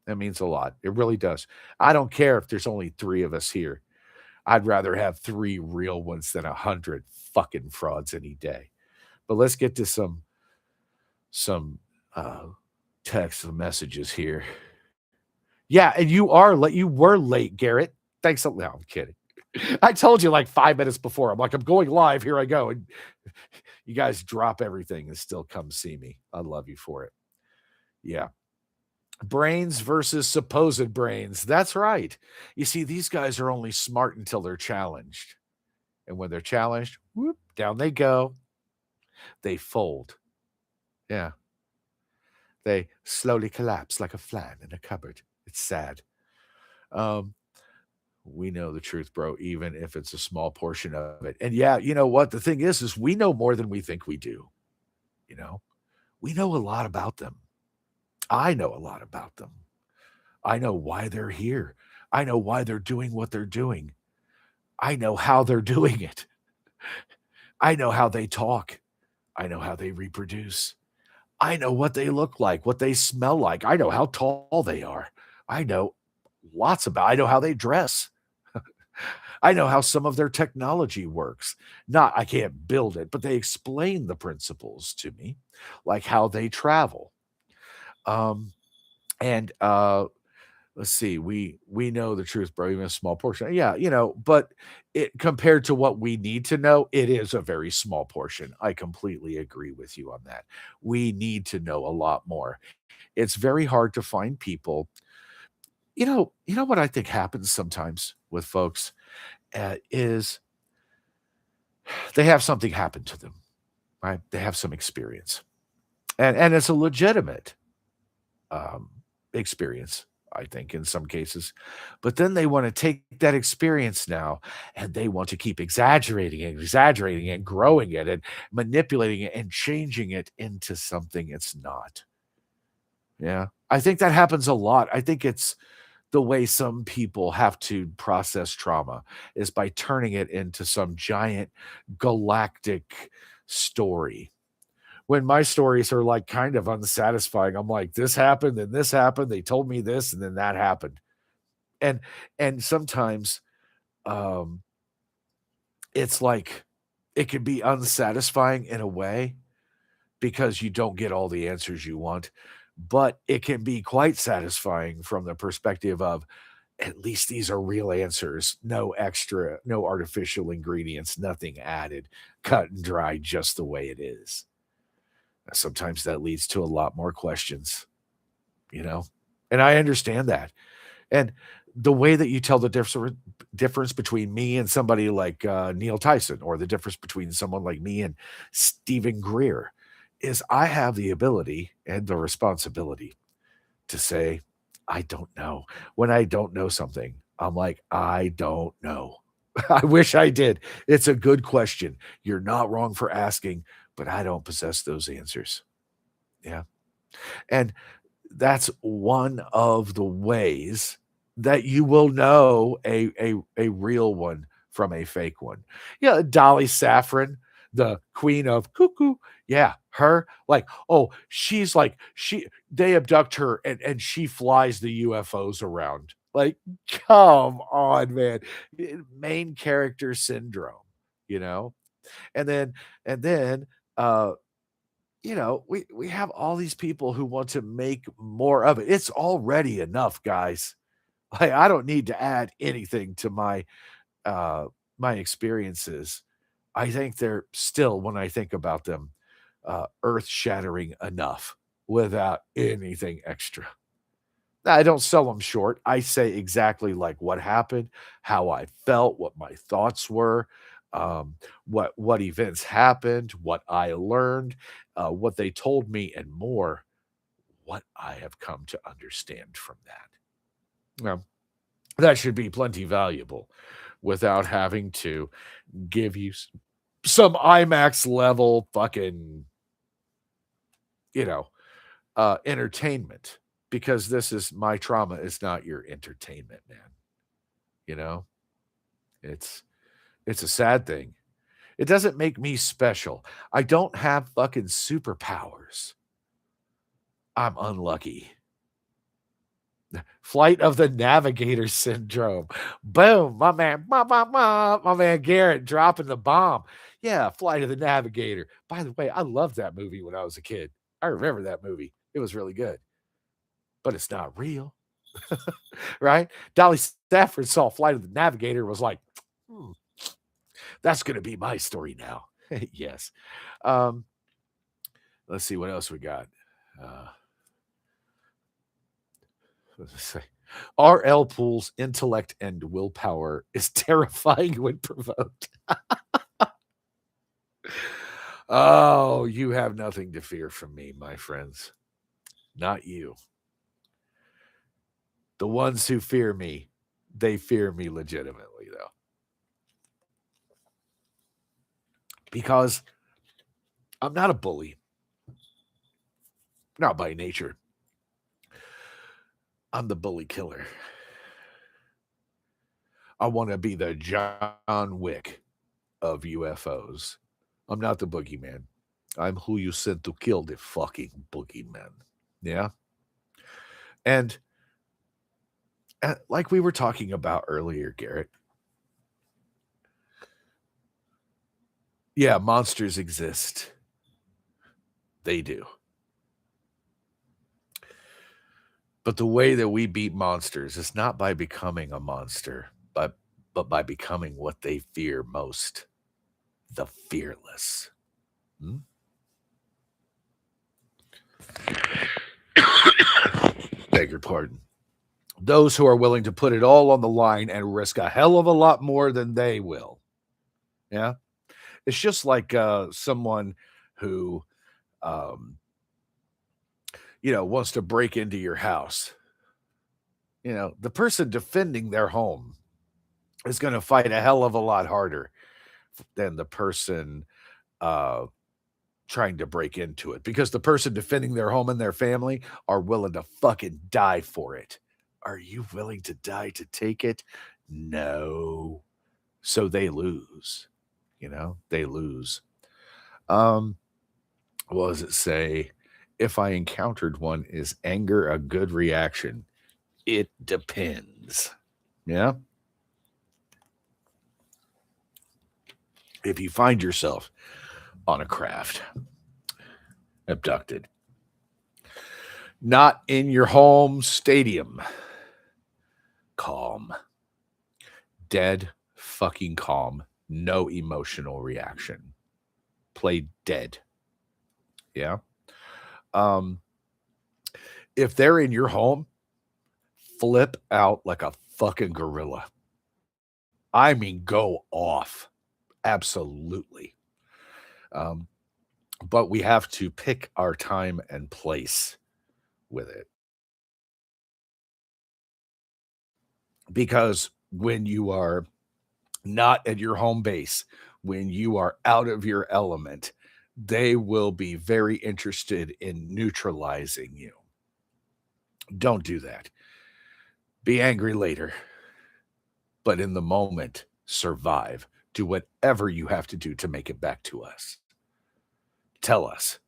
That means a lot. It really does. I don't care if there's only 3 of us here. I'd rather have 3 real ones than 100 fucking frauds any day. But let's get to some text messages here. Yeah, and you were late, Garrett. Thanks. No, I'm kidding. I told you like 5 minutes before. I'm like, I'm going live. Here I go. And you guys drop everything and still come see me. I love you for it. Yeah. Brains versus supposed brains. That's right. You see, these guys are only smart until they're challenged. And when they're challenged, whoop, down they go. They fold. Yeah. They slowly collapse like a flan in a cupboard. It's sad. We know the truth, bro, even if it's a small portion of it. And yeah, you know what? The thing is we know more than we think we do. We know a lot about them. I know a lot about them. I know why they're here. I know why they're doing what they're doing. I know how they're doing it. I know how they talk. I know how they reproduce. I know what they look like, what they smell like. I know how tall they are. I know I know how they dress. I know how some of their technology works. Not, I can't build it, but they explain the principles to me, like how they travel. And let's see, we know the truth, bro, even a small portion. Yeah, but it compared to what we need to know, it is a very small portion. I completely agree with you on that. We need to know a lot more. It's very hard to find people. You know what I think happens sometimes with folks is they have something happen to them, right? They have some experience, and it's a legitimate um, experience, I think, in some cases. But then they want to take that experience now and they want to keep exaggerating it, growing it, and manipulating it and changing it into something it's not. Yeah. I think that happens a lot. I think it's the way some people have to process trauma is by turning it into some giant galactic story when my stories are like kind of unsatisfying. I'm like, this happened, then this happened. They told me this, and then that happened. And and sometimes um it's like it can be unsatisfying in a way because you don't get all the answers you want, but it can be quite satisfying from the perspective of at least these are real answers. No extra, no artificial ingredients, nothing added, cut and dry just the way it is. Sometimes that leads to a lot more questions, you know? And I understand that. And the way that you tell the difference between me and somebody like Neil Tyson, or the difference between someone like me and Stephen Greer, is I have the ability and the responsibility to say, I don't know. When I don't know something, I'm like, I don't know. I wish I did. It's a good question. You're not wrong for asking, but I don't possess those answers. Yeah. And that's one of the ways that you will know a real one from a fake one. Yeah, Dolly Saffron, the queen of cuckoo. Yeah, her, like, oh, she's like she they abduct her and she flies the UFOs around. Like, come on, man. Main character syndrome, you know? And then and then uh we have all these people who want to make more of it. It's already enough, guys. Like, I don't need to add anything to uh my experiences. I think they're still, when I think about them, earth-shattering enough without anything extra. I don't sell them short. I say exactly like what happened, how I felt, what my thoughts were, what events happened, what I learned, what they told me, and more. What I have come to understand from that. Now, that should be plenty valuable without having to give you some IMAX level fucking, you know, entertainment, because this is my trauma is not your entertainment, man. You know, it's it's a sad thing. It doesn't make me special. I don't have fucking superpowers. I'm unlucky. Flight of the Navigator syndrome. Boom, my man Garrett dropping the bomb. Yeah, Flight of the Navigator. By the way, I loved that movie when I was a kid. I remember that movie. It was really good, but it's not real, right? Dolly Stafford saw Flight of the Navigator and was like, hmm, that's going to be my story now. Yes. Um, let's see what else we got. Uh, let's say R.L. Pool's intellect and willpower is terrifying when provoked. Oh, you have nothing to fear from me, my friends. Not you. The ones who fear me, they fear me legitimately, though, because I'm not a bully, not by nature. I'm the bully killer. I want to be the John Wick of UFOs. I'm not the boogeyman. I'm who you sent to kill the fucking boogeyman. Yeah. And like we were talking about earlier, Garrett, yeah, monsters exist. They do. But the way that we beat monsters is not by becoming a monster, but by becoming what they fear most, the fearless. Hmm? Beg your pardon. Those who are willing to put it all on the line and risk a hell of a lot more than they will. Yeah. It's just like someone who, um, wants to break into your house. The person defending their home is going to fight a hell of a lot harder than the person uh, trying to break into it, because the person defending their home and their family are willing to fucking die for it. Are you willing to die to take it? No. So they lose. They lose. Um, what does it say? If I encountered one, is anger a good reaction? It depends. Yeah. If you find yourself on a craft, abducted, not in your home stadium, calm, dead fucking calm, no emotional reaction. Play dead. Yeah. Um, if they're in your home, flip out like a fucking gorilla. I mean, go off. Absolutely. Um, but we have to pick our time and place with it. Because when you are not at your home base, when you are out of your element, they will be very interested in neutralizing you. Don't do that. Be angry later, but in the moment, survive. Do whatever you have to do to make it back to us. Tell us,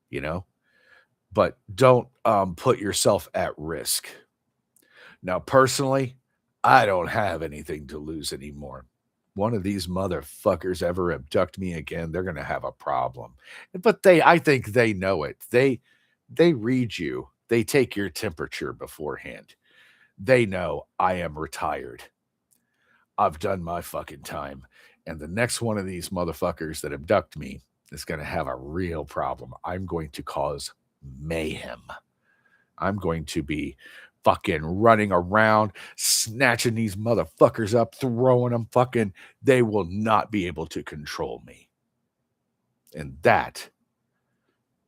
you know, but don't put yourself at risk. Now, personally, I don't have anything to lose anymore. One of these motherfuckers ever abduct me again, they're going to have a problem. But I think they know it. They read you. They take your temperature beforehand. They know I am retired. I've done my fucking time. And the next one of these motherfuckers that abduct me is going to have a real problem. I'm going to cause mayhem. I'm going to be fucking running around, snatching these motherfuckers up, throwing them fucking. They will not be able to control me. And that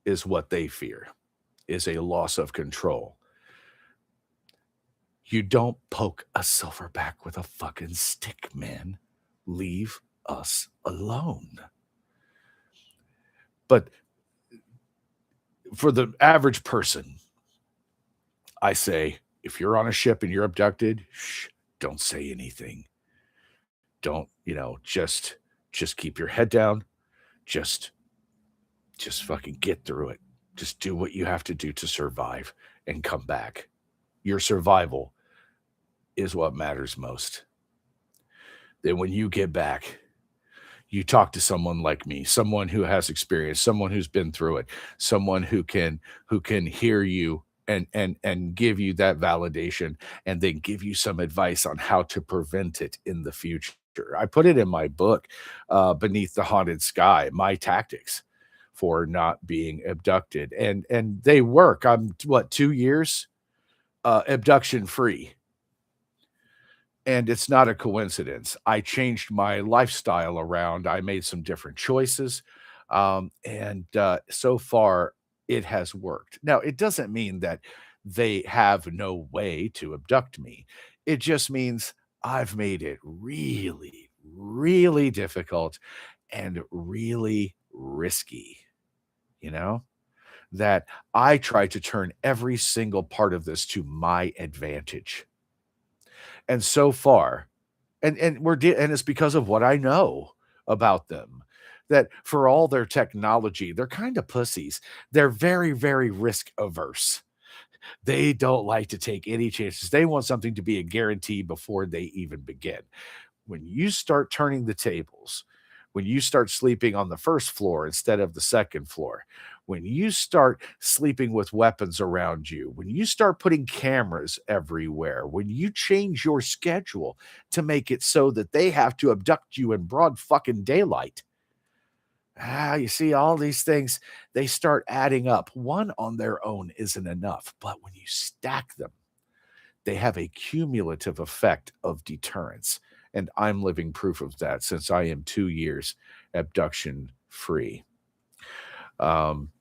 is what they fear, is a loss of control. You don't poke a silverback with a fucking stick, man. Leave us alone. But for the average person, I say, if you're on a ship and you're abducted, don't say anything. Don't, just keep your head down. Just fucking get through it. Just do what you have to do to survive and come back. Your survival is what matters most. Then when you get back, you talk to someone like me, someone who has experience, someone who's been through it, someone who can hear you and give you that validation, and then give you some advice on how to prevent it in the future. I put it in my book, Beneath the Haunted Sky, my tactics for not being abducted. And they work. I'm 2 years abduction free. And it's not a coincidence. I changed my lifestyle around. I made some different choices. And so far, it has worked. Now, it doesn't mean that they have no way to abduct me. It just means I've made it really, really difficult and really risky, you know, that I try to turn every single part of this to my advantage. And so far, and it's because of what I know about them, that for all their technology, they're kind of pussies. They're very, very risk averse. They don't like to take any chances. They want something to be a guarantee before they even begin. When you start turning the tables, when you start sleeping on the first floor instead of the second floor, When you start sleeping with weapons around you, when you start putting cameras everywhere, when you change your schedule to make it so that they have to abduct you in broad fucking daylight, you see, all these things, they start adding up. One on their own isn't enough, but when you stack them, they have a cumulative effect of deterrence. And I'm living proof of that since I am 2 years abduction free. Um,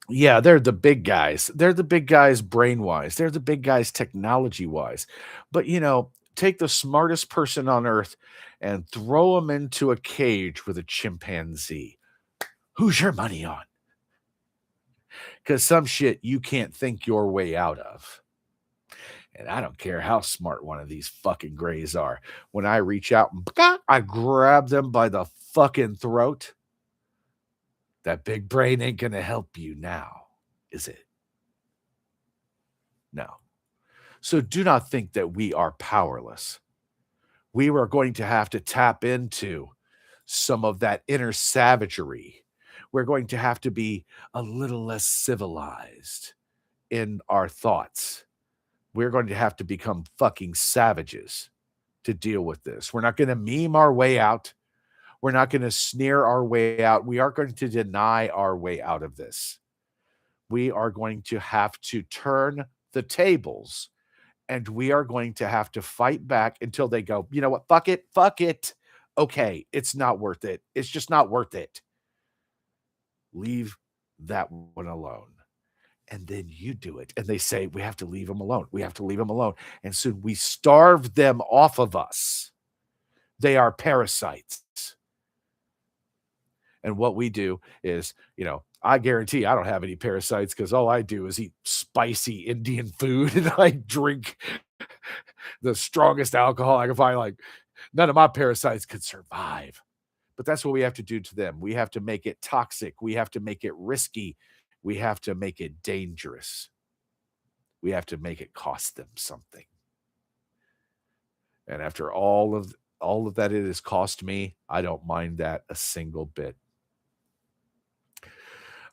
yeah, they're the big guys. They're the big guys brain wise. They're the big guys technology wise. But, take the smartest person on earth and throw them into a cage with a chimpanzee. Who's your money on? Because some shit you can't think your way out of. And I don't care how smart one of these fucking grays are. When I reach out and I grab them by the fucking throat, that big brain ain't going to help you now, is it? No. So do not think that we are powerless. We are going to have to tap into some of that inner savagery. We're going to have to be a little less civilized in our thoughts. We're going to have to become fucking savages to deal with this. We're not going to meme our way out. We're not going to sneer our way out. We aren't going to deny our way out of this. We are going to have to turn the tables, and we are going to have to fight back until they go, you know what? Fuck it. Fuck it. Okay. It's not worth it. It's just not worth it. Leave that one alone. And then you do it. And they say, we have to leave them alone. We have to leave them alone. And soon we starve them off of us. They are parasites. And what we do is, I guarantee I don't have any parasites because all I do is eat spicy Indian food and I drink the strongest alcohol I can find. Like, none of my parasites could survive. But that's what we have to do to them. We have to make it toxic. We have to make it risky. We have to make it dangerous. We have to make it cost them something. And after all of that it has cost me, I don't mind that a single bit.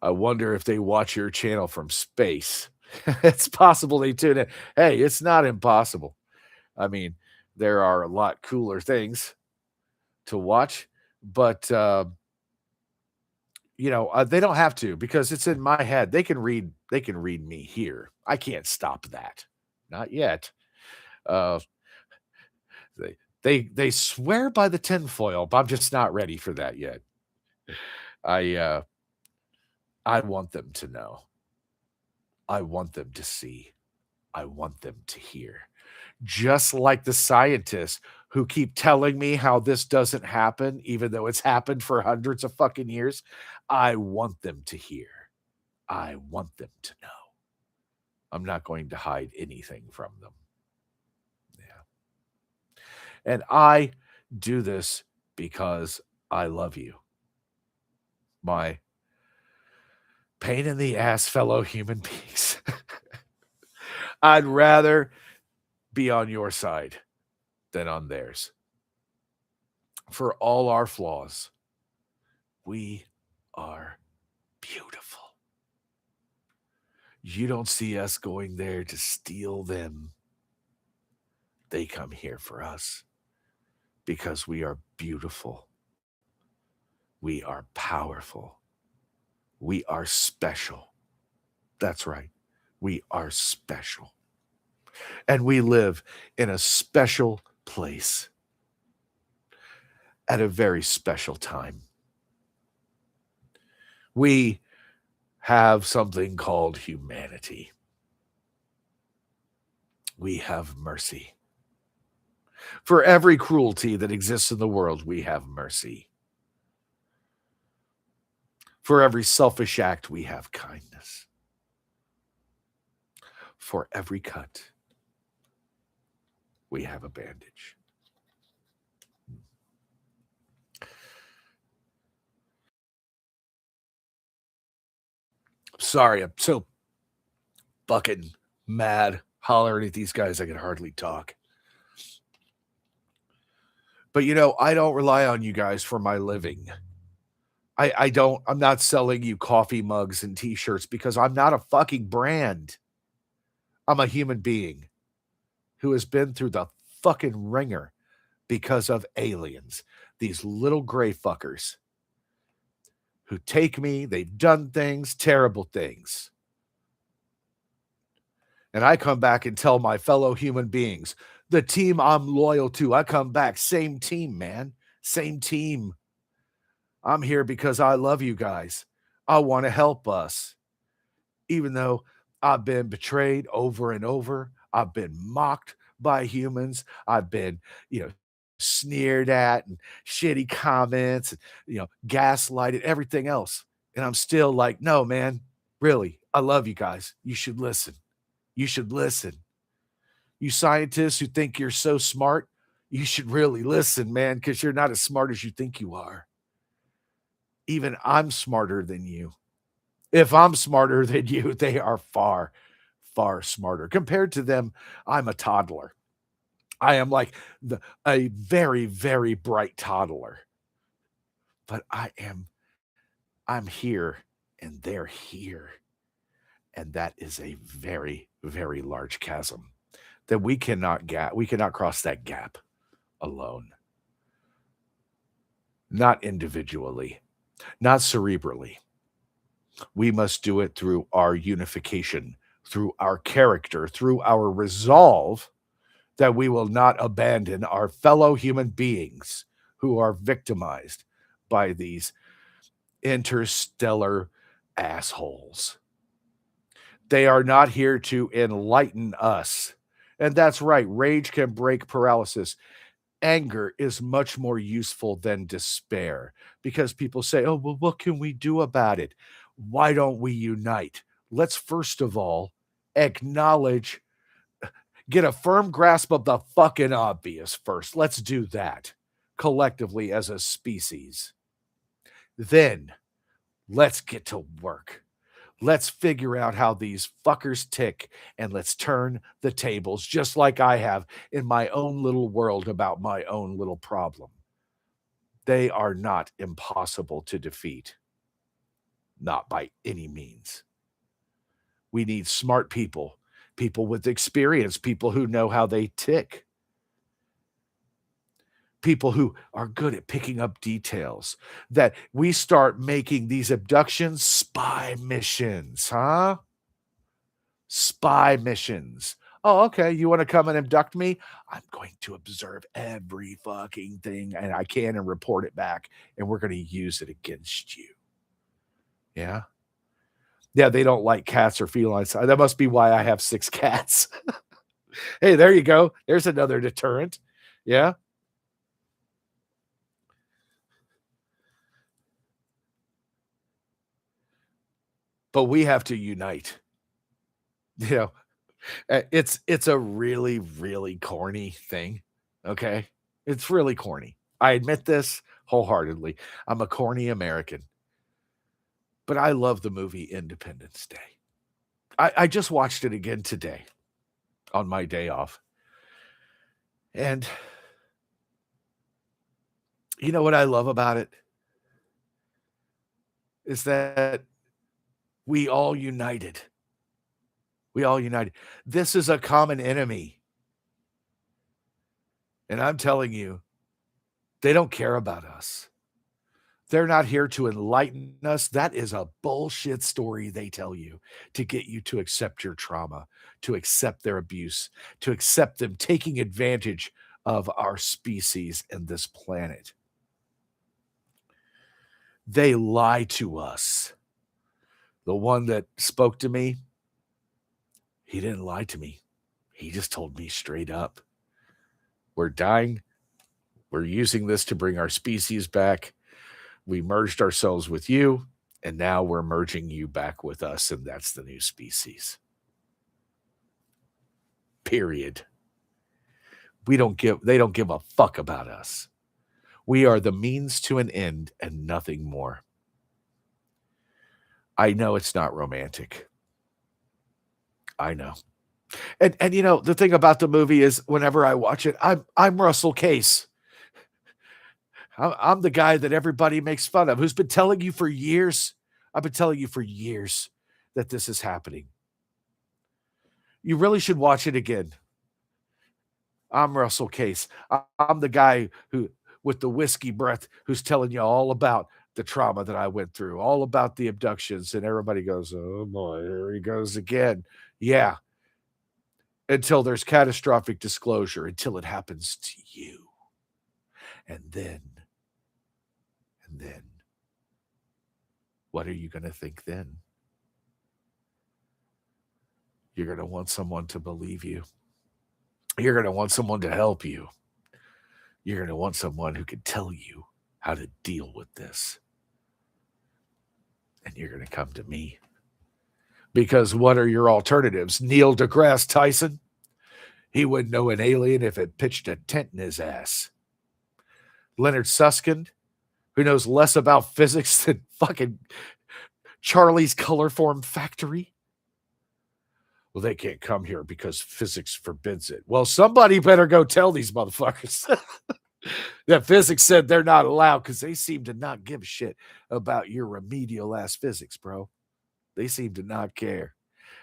I wonder if they watch your channel from space. It's possible they tune in. Hey, it's not impossible. I mean, there are a lot cooler things to watch, but they don't have to because it's in my head. They can read me here. I can't stop that. Not yet. They swear by the tinfoil, but I'm just not ready for that yet. I want them to know. I want them to see. I want them to hear. Just like the scientists who keep telling me how this doesn't happen, even though it's happened for hundreds of fucking years. I want them to hear. I want them to know. I'm not going to hide anything from them. Yeah. And I do this because I love you. My pain in the ass fellow human beings. I'd rather be on your side than on theirs. For all our flaws, we are beautiful. You don't see us going there to steal them. They come here for us because we are beautiful. We are powerful. We are special. That's right. We are special. And we live in a special place at a very special time. We have something called humanity. We have mercy. For every cruelty that exists in the world, we have mercy. For every selfish act, we have kindness. For every cut, we have a bandage. Sorry, I'm so fucking mad hollering at these guys I can hardly talk. But I don't rely on you guys for my living. I'm not selling you coffee mugs and t-shirts because I'm not a fucking brand. I'm a human being who has been through the fucking ringer because of aliens. These little gray fuckers who take me, they've done things, terrible things. And I come back and tell my fellow human beings, the team I'm loyal to, I come back, same team, man, same team. I'm here because I love you guys. I want to help us. Even though I've been betrayed over and over, I've been mocked by humans, I've been, sneered at and shitty comments, and, gaslighted, everything else. And I'm still like, no, man, really, I love you guys. You should listen. You should listen. You scientists who think you're so smart, you should really listen, man, because you're not as smart as you think you are. Even I'm smarter than you. If I'm smarter than you, they are far, far smarter. Compared to them, I'm a toddler. I am like a very, very bright toddler. But I'm here and they're here. And that is a very, very large chasm that we cannot cross that gap alone. Not individually, not cerebrally. We must do it through our unification, through our character, through our resolve that we will not abandon our fellow human beings who are victimized by these interstellar assholes. They are not here to enlighten us. And that's right, rage can break paralysis. Anger is much more useful than despair because people say, oh, well, what can we do about it? Why don't we unite? Let's first of all acknowledge, get a firm grasp of the fucking obvious first. Let's do that collectively as a species. Then let's get to work. Let's figure out how these fuckers tick and let's turn the tables just like I have in my own little world about my own little problem. They are not impossible to defeat. Not by any means. We need smart people, people with experience, people who know how they tick, people who are good at picking up details, that we start making these abductions spy missions, huh? Spy missions. Oh, okay. You want to come and abduct me? I'm going to observe every fucking thing and I can and report it back, and we're going to use it against you. Yeah. Yeah, they don't like cats or felines. That must be why I have 6 cats. Hey, there you go. There's another deterrent. Yeah. But we have to unite. You know, it's a really, really corny thing. Okay. It's really corny. I admit this wholeheartedly. I'm a corny American. But I love the movie Independence Day. I just watched it again today on my day off. And you know what I love about it? Is that we all united. We all united. This is a common enemy. And I'm telling you, they don't care about us. They're not here to enlighten us. That is a bullshit story they tell you to get you to accept your trauma, to accept their abuse, to accept them taking advantage of our species and this planet. They lie to us. The one that spoke to me, he didn't lie to me. He just told me straight up, we're dying. We're using this to bring our species back. We merged ourselves with you, and now we're merging you back with us, and that's the new species. Period. They don't give a fuck about us. We are the means to an end and nothing more. I know it's not romantic. I know. And you know, the thing about the movie is whenever I watch it, I'm Russell Case. I'm the guy that everybody makes fun of, who's been telling you for years. I've been telling you for years that this is happening. You really should watch it again. I'm Russell Case. I'm the guy who, with the whiskey breath, who's telling you all about the trauma that I went through, all about the abductions. And everybody goes, oh boy, here he goes again. Yeah, until there's catastrophic disclosure, until it happens to you. And then, what are you going to think then? You're going to want someone to believe you. You're going to want someone to help you. You're going to want someone who can tell you how to deal with this. And you're going to come to me. Because what are your alternatives? Neil deGrasse Tyson? He wouldn't know an alien if it pitched a tent in his ass. Leonard Susskind, who knows less about physics than fucking Charlie's Colorform Factory? Well, they can't come here because physics forbids it. Well, somebody better go tell these motherfuckers that physics said they're not allowed, because they seem to not give a shit about your remedial ass physics, bro. They seem to not care.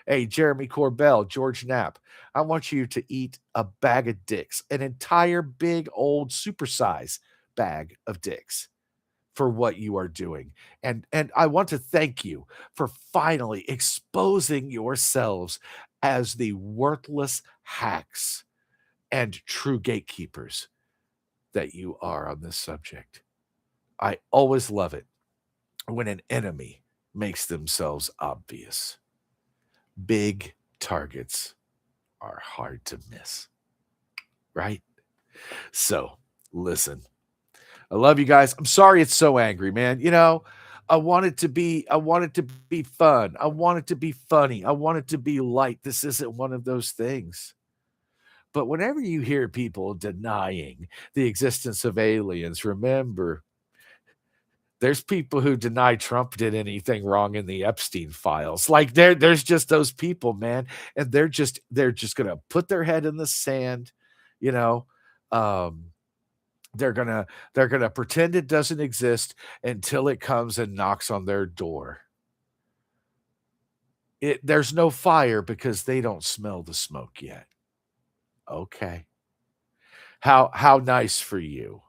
Hey, Jeremy Corbell, George Knapp, I want you to eat a bag of dicks, an entire big old supersize bag of dicks, for what you are doing. And I want to thank you for finally exposing yourselves as the worthless hacks and true gatekeepers that you are on this subject. I always love it when an enemy makes themselves obvious. Big targets are hard to miss, right? So, listen. I love you guys. I'm sorry it's so angry, man. You know, I want it to be fun. I want it to be funny. I want it to be light. This isn't one of those things. But whenever you hear people denying the existence of aliens, remember, there's people who deny Trump did anything wrong in the Epstein files. Like there's just those people, man, and they're just gonna put their head in the sand, you know. They're gonna pretend it doesn't exist until it comes and knocks on their door. There's no fire because they don't smell the smoke yet. Okay. How nice for you,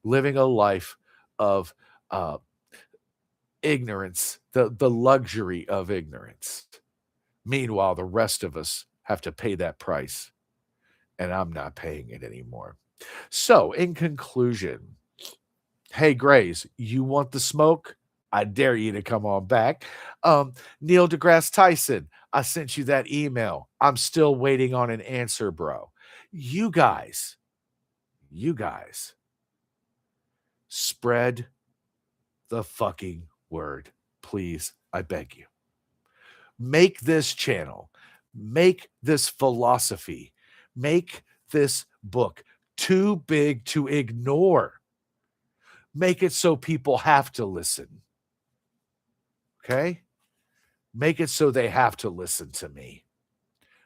living a life of uh, ignorance, the luxury of ignorance. Meanwhile, the rest of us have to pay that price, and I'm not paying it anymore. So, in conclusion, hey, Grays, you want the smoke? I dare you to come on back. Neil deGrasse Tyson, I sent you that email. I'm still waiting on an answer, bro. You guys, spread the fucking word. Please, I beg you. Make this channel, make this philosophy, make this book too big to ignore. Make it so people have to listen. Okay? Make it so they have to listen to me.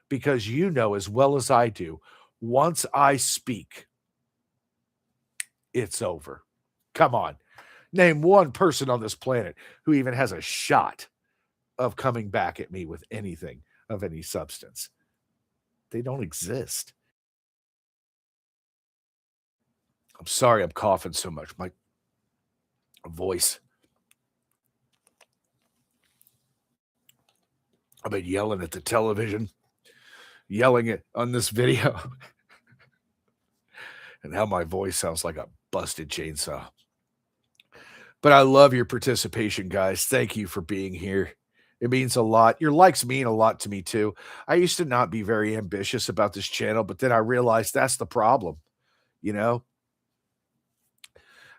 Because you know as well as I do, once I speak, it's over. Come on. Name one person on this planet who even has a shot of coming back at me with anything of any substance. They don't exist. I'm sorry I'm coughing so much. My voice. I've been yelling at the television, yelling it on this video, and how my voice sounds like a busted chainsaw. But I love your participation, guys. Thank you for being here. It means a lot. Your likes mean a lot to me, too. I used to not be very ambitious about this channel, but then I realized that's the problem. You know,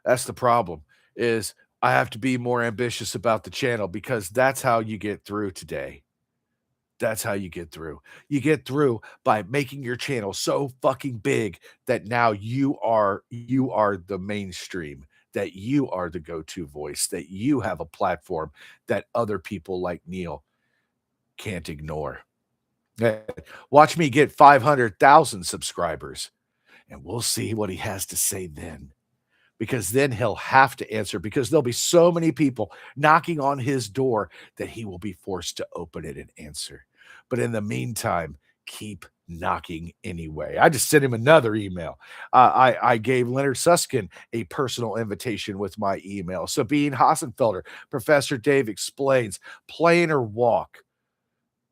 that's the problem, is I have to be more ambitious about the channel, because that's how you get through today. That's how you get through. You get through by making your channel so fucking big that now you are the mainstream, that you are the go-to voice, that you have a platform that other people like Neil can't ignore. Watch me get 500,000 subscribers, and we'll see what he has to say then. because then he'll have to answer because there'll be so many people knocking on his door that he will be forced to open it and answer. But in the meantime, keep knocking anyway. I just sent him another email. I gave Leonard Susskind a personal invitation with my email. Sabine Hassenfelder, Professor Dave explains, plane or walk.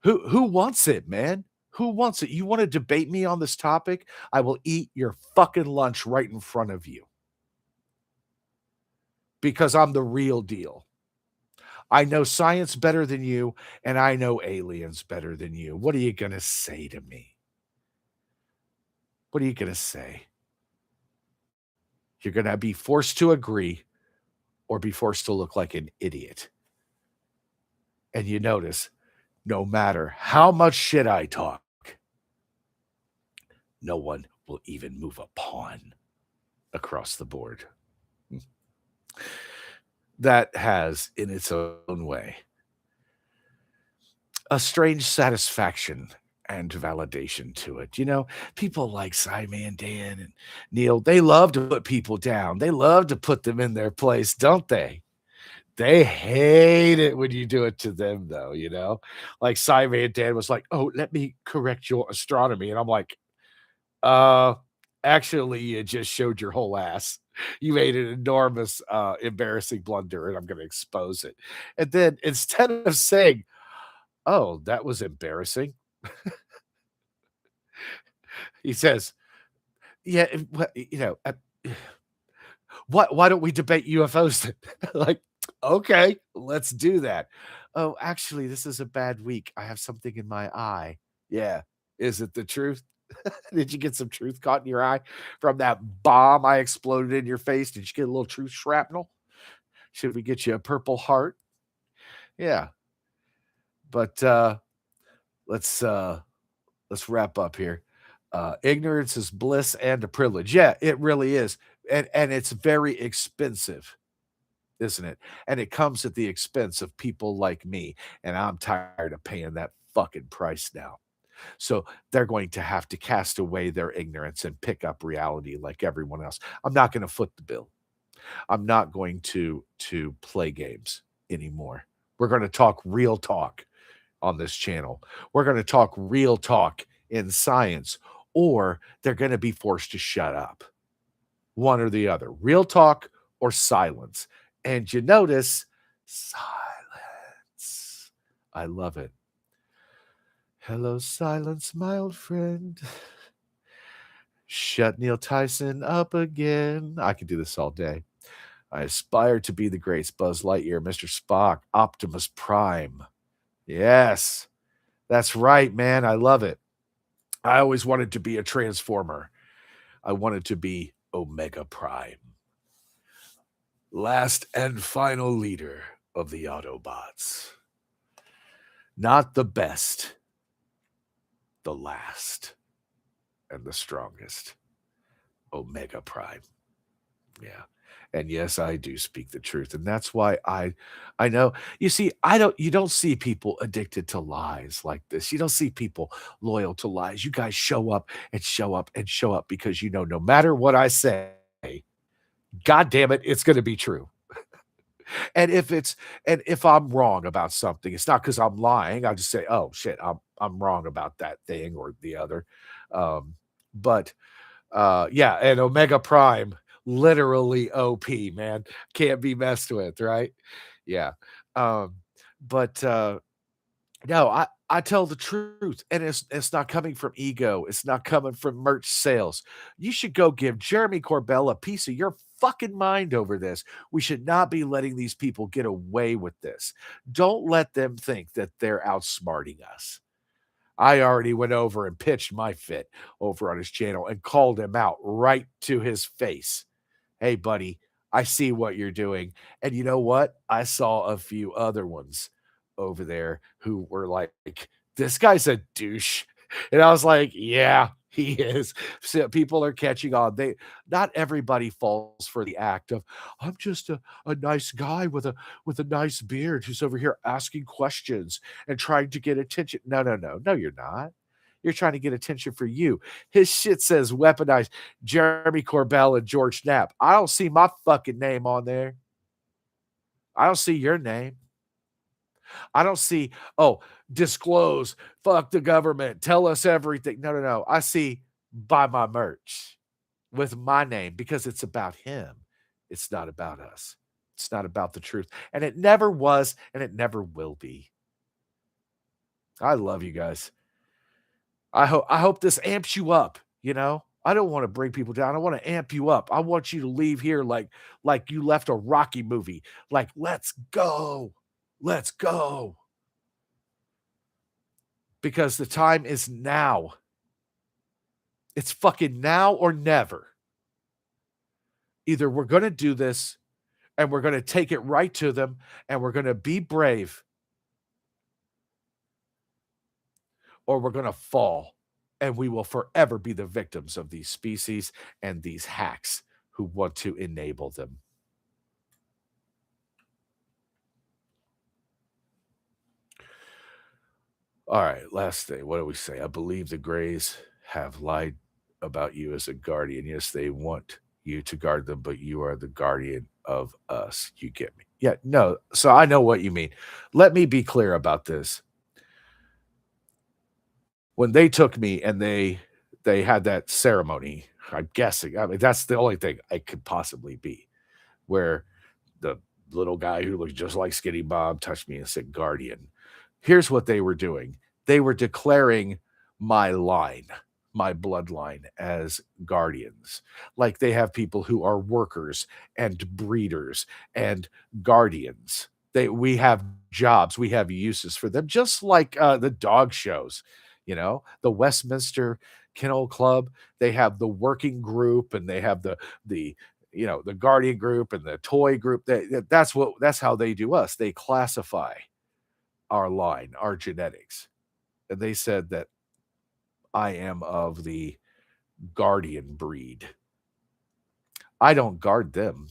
Who wants it, man? Who wants it? You want to debate me on this topic? I will eat your fucking lunch right in front of you because I'm the real deal. I know science better than you, and I know aliens better than you. What are you going to say to me? What are you going to say? You're going to be forced to agree or be forced to look like an idiot. And you notice, no matter how much shit I talk, no one will even move a pawn across the board. That has, in its own way, a strange satisfaction and validation to it. You know, people like Simon, Dan, and Neil, they love to put people down. They love to put them in their place, don't they? They hate it when you do it to them, though, you know? Like Simon and Dan was like, "Oh, let me correct your astronomy." And I'm like, uh, actually, you just showed your whole ass. You made an enormous, embarrassing blunder, and I'm gonna expose it. And then instead of saying, "Oh, that was embarrassing," he says, "Yeah, why don't we debate UFOs then?" Like, "Okay, let's do that." "Oh, actually, this is a bad week. I have something in my eye." "Yeah. Is it the truth?" Did you get some truth caught in your eye from that bomb I exploded in your face? Did you get a little truth shrapnel? Should we get you a purple heart? Yeah, but, let's, uh let's wrap up here. Ignorance is bliss and a privilege. Yeah, it really is, and it's very expensive, isn't it? And it comes at the expense of people like me, and I'm tired of paying that fucking price now. So they're going to have to cast away their ignorance and pick up reality like everyone else. I'm not going to foot the bill. I'm not going to play games anymore. We're going to talk real talk on this channel. We're going to talk real talk in science, or they're going to be forced to shut up. One or the other. Real talk or silence. And you notice silence. I love it. Hello, silence, my old friend. Shut Neil Tyson up again. I could do this all day. I aspire to be the greats Buzz Lightyear, Mr. Spock, Optimus Prime. Yes, that's right, man. I love it. I always wanted to be a transformer. I wanted to be Omega Prime, last and final leader of the Autobots. Not the best, the last and the strongest. Omega Prime. Yeah. And yes, I do speak the truth. And that's why I know. You see, you don't see people addicted to lies like this. You don't see people loyal to lies. You guys show up and show up and show up because you know no matter what I say, god damn it, it's going to be true. And if I'm wrong about something, it's not because I'm lying. I just say, "Oh shit, I'm wrong about that thing or the other." But yeah, and Omega Prime, literally OP, man. Can't be messed with, right? Yeah. Um, but no, I tell the truth, and it's not coming from ego. It's not coming from merch sales. You should go give Jeremy Corbell a piece of your fucking mind over this. We should not be letting these people get away with this. Don't let them think that they're outsmarting us. I already went over and pitched my fit over on his channel and called him out right to his face. "Hey, buddy, I see what you're doing." And you know what? I saw a few other ones over there who were like, "This guy's a douche." And I was like, "Yeah, he is." So people are catching on. Not everybody falls for the act of, "I'm just a nice guy with a nice beard who's over here asking questions and trying to get attention." No, no, no. No, you're not. You're trying to get attention for you. His shit says weaponized Jeremy Corbell and George Knapp. I don't see my fucking name on there. I don't see your name. I don't see, oh, disclose, fuck the government, tell us everything. No, no, no. I see buy my merch with my name because it's about him. It's not about us. It's not about the truth. And it never was, and it never will be. I love you guys. I hope this amps you up, you know? I don't want to bring people down. I want to amp you up. I want you to leave here like you left a Rocky movie. Like, let's go. Let's go. Because the time is now. It's fucking now or never. Either we're going to do this and we're going to take it right to them and we're going to be brave, or we're going to fall and we will forever be the victims of these species and these hacks who want to enable them. All right, last thing. What do we say? I believe the Greys have lied about you as a guardian. Yes, they want you to guard them, but you are the guardian of us. You get me? Yeah, no. So I know what you mean. Let me be clear about this. When they took me and they had that ceremony, I'm guessing. I mean, that's the only thing I could possibly be, where the little guy who looked just like Skinny Bob touched me and said, Guardian. Here's what they were doing. They were declaring my line, my bloodline as guardians. Like they have people who are workers and breeders and guardians. We have jobs, we have uses for them, just like the dog shows, you know, the Westminster Kennel Club. They have the working group and they have the the guardian group and the toy group. That's how they do us. They classify our line, our genetics. And they said that I am of the guardian breed. I don't guard them.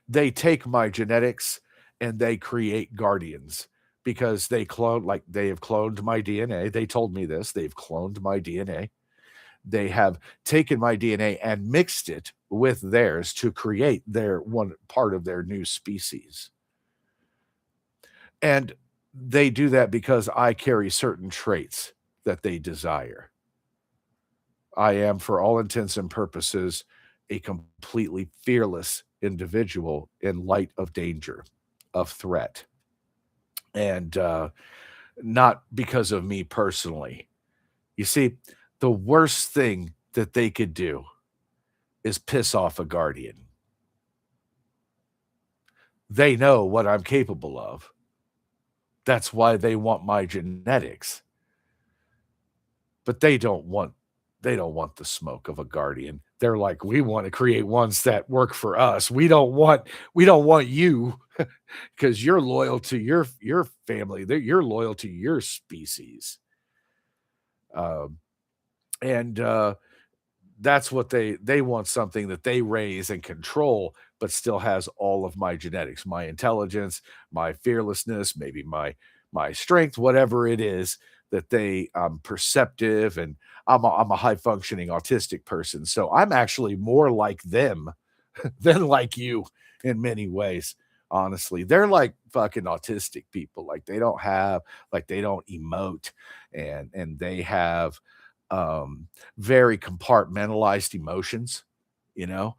They take my genetics and they create guardians because they have cloned my DNA. They told me this. They've cloned my DNA. They have taken my DNA and mixed it with theirs to create their one part of their new species. And they do that because I carry certain traits that they desire. I am, for all intents and purposes, a completely fearless individual in light of danger, of threat. And not because of me personally. You see, the worst thing that they could do is piss off a guardian. They know what I'm capable of. That's why they want my genetics. But they don't want the smoke of a guardian. They're like, we want to create ones that work for us. We don't want you because you're loyal to your family. You're loyal to your species. And that's what they want, something that they raise and control, but still has all of my genetics, my intelligence, my fearlessness, maybe my strength, whatever it is that I'm perceptive, and I'm a high functioning autistic person. So I'm actually more like them than like you in many ways. Honestly, they're like fucking autistic people. Like they don't emote, and they have very compartmentalized emotions, you know.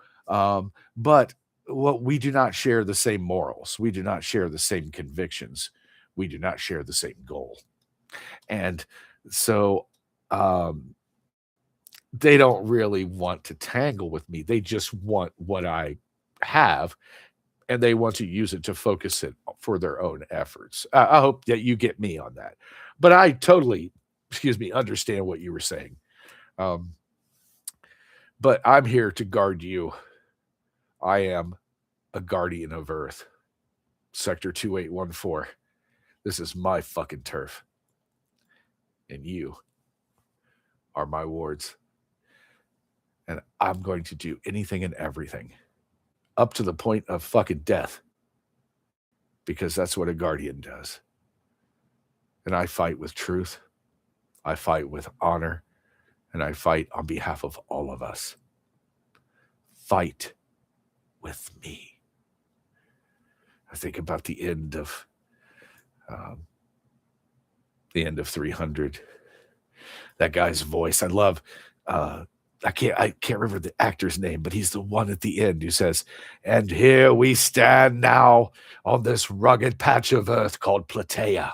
But what we do not share the same morals, we do not share the same convictions, we do not share the same goal. And so they don't really want to tangle with me. They just want what I have, and they want to use it to focus it for their own efforts. I hope that you get me on that. But I totally, understand what you were saying. But I'm here to guard you. I am a guardian of Earth. Sector 2814. This is my fucking turf. And you are my wards. And I'm going to do anything and everything up to the point of fucking death, because that's what a guardian does. And I fight with truth. I fight with honor, and I fight on behalf of all of us. Fight with me. I think about um, the end of 300. That guy's voice. I love. I can't remember the actor's name, but he's the one at the end who says, "And here we stand now on this rugged patch of earth called Platea.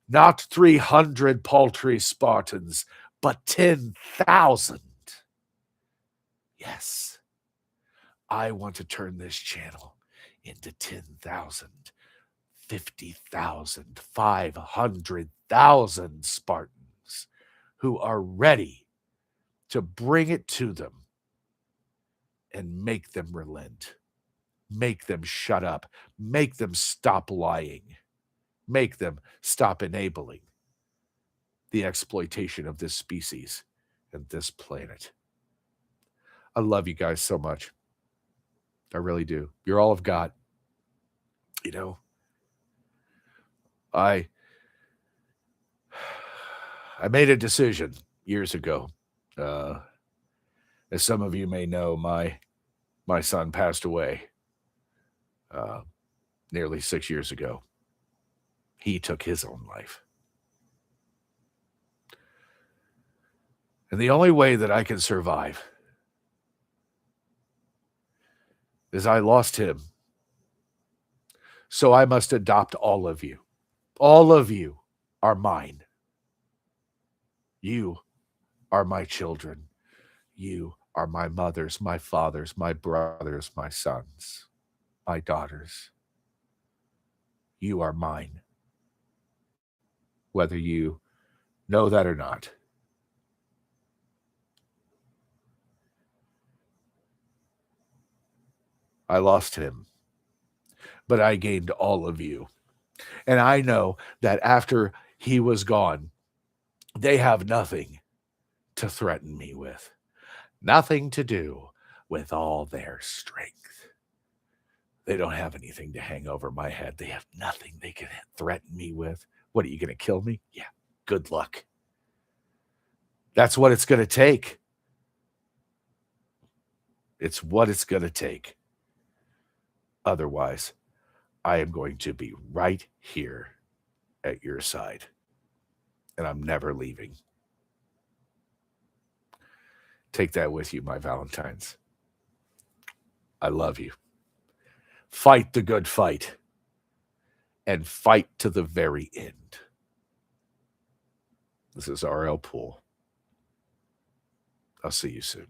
Not 300 paltry Spartans, but 10,000. Yes, I want to turn this channel into 10,000, 50,000, 500,000 Spartans who are ready to bring it to them and make them relent, make them shut up, make them stop lying, make them stop enabling the exploitation of this species and this planet." I love you guys so much. I really do. You're all I've got. You know, I made a decision years ago. As some of you may know, my son passed away uh, nearly 6 years ago. He took his own life. And the only way that I can survive is I lost him. So I must adopt all of you. All of you are mine. You are my children. You are my mothers, my fathers, my brothers, my sons, my daughters. You are mine, whether you know that or not. I lost him, but I gained all of you. And I know that after he was gone, they have nothing to threaten me with, nothing to do with all their strength. They don't have anything to hang over my head. They have nothing they can threaten me with. What, are you going to kill me? Yeah, good luck. That's what it's going to take. It's what it's going to take. Otherwise, I am going to be right here at your side, and I'm never leaving. Take that with you, my Valentines. I love you. Fight the good fight, and fight to the very end. This is R.L. Poole. I'll see you soon.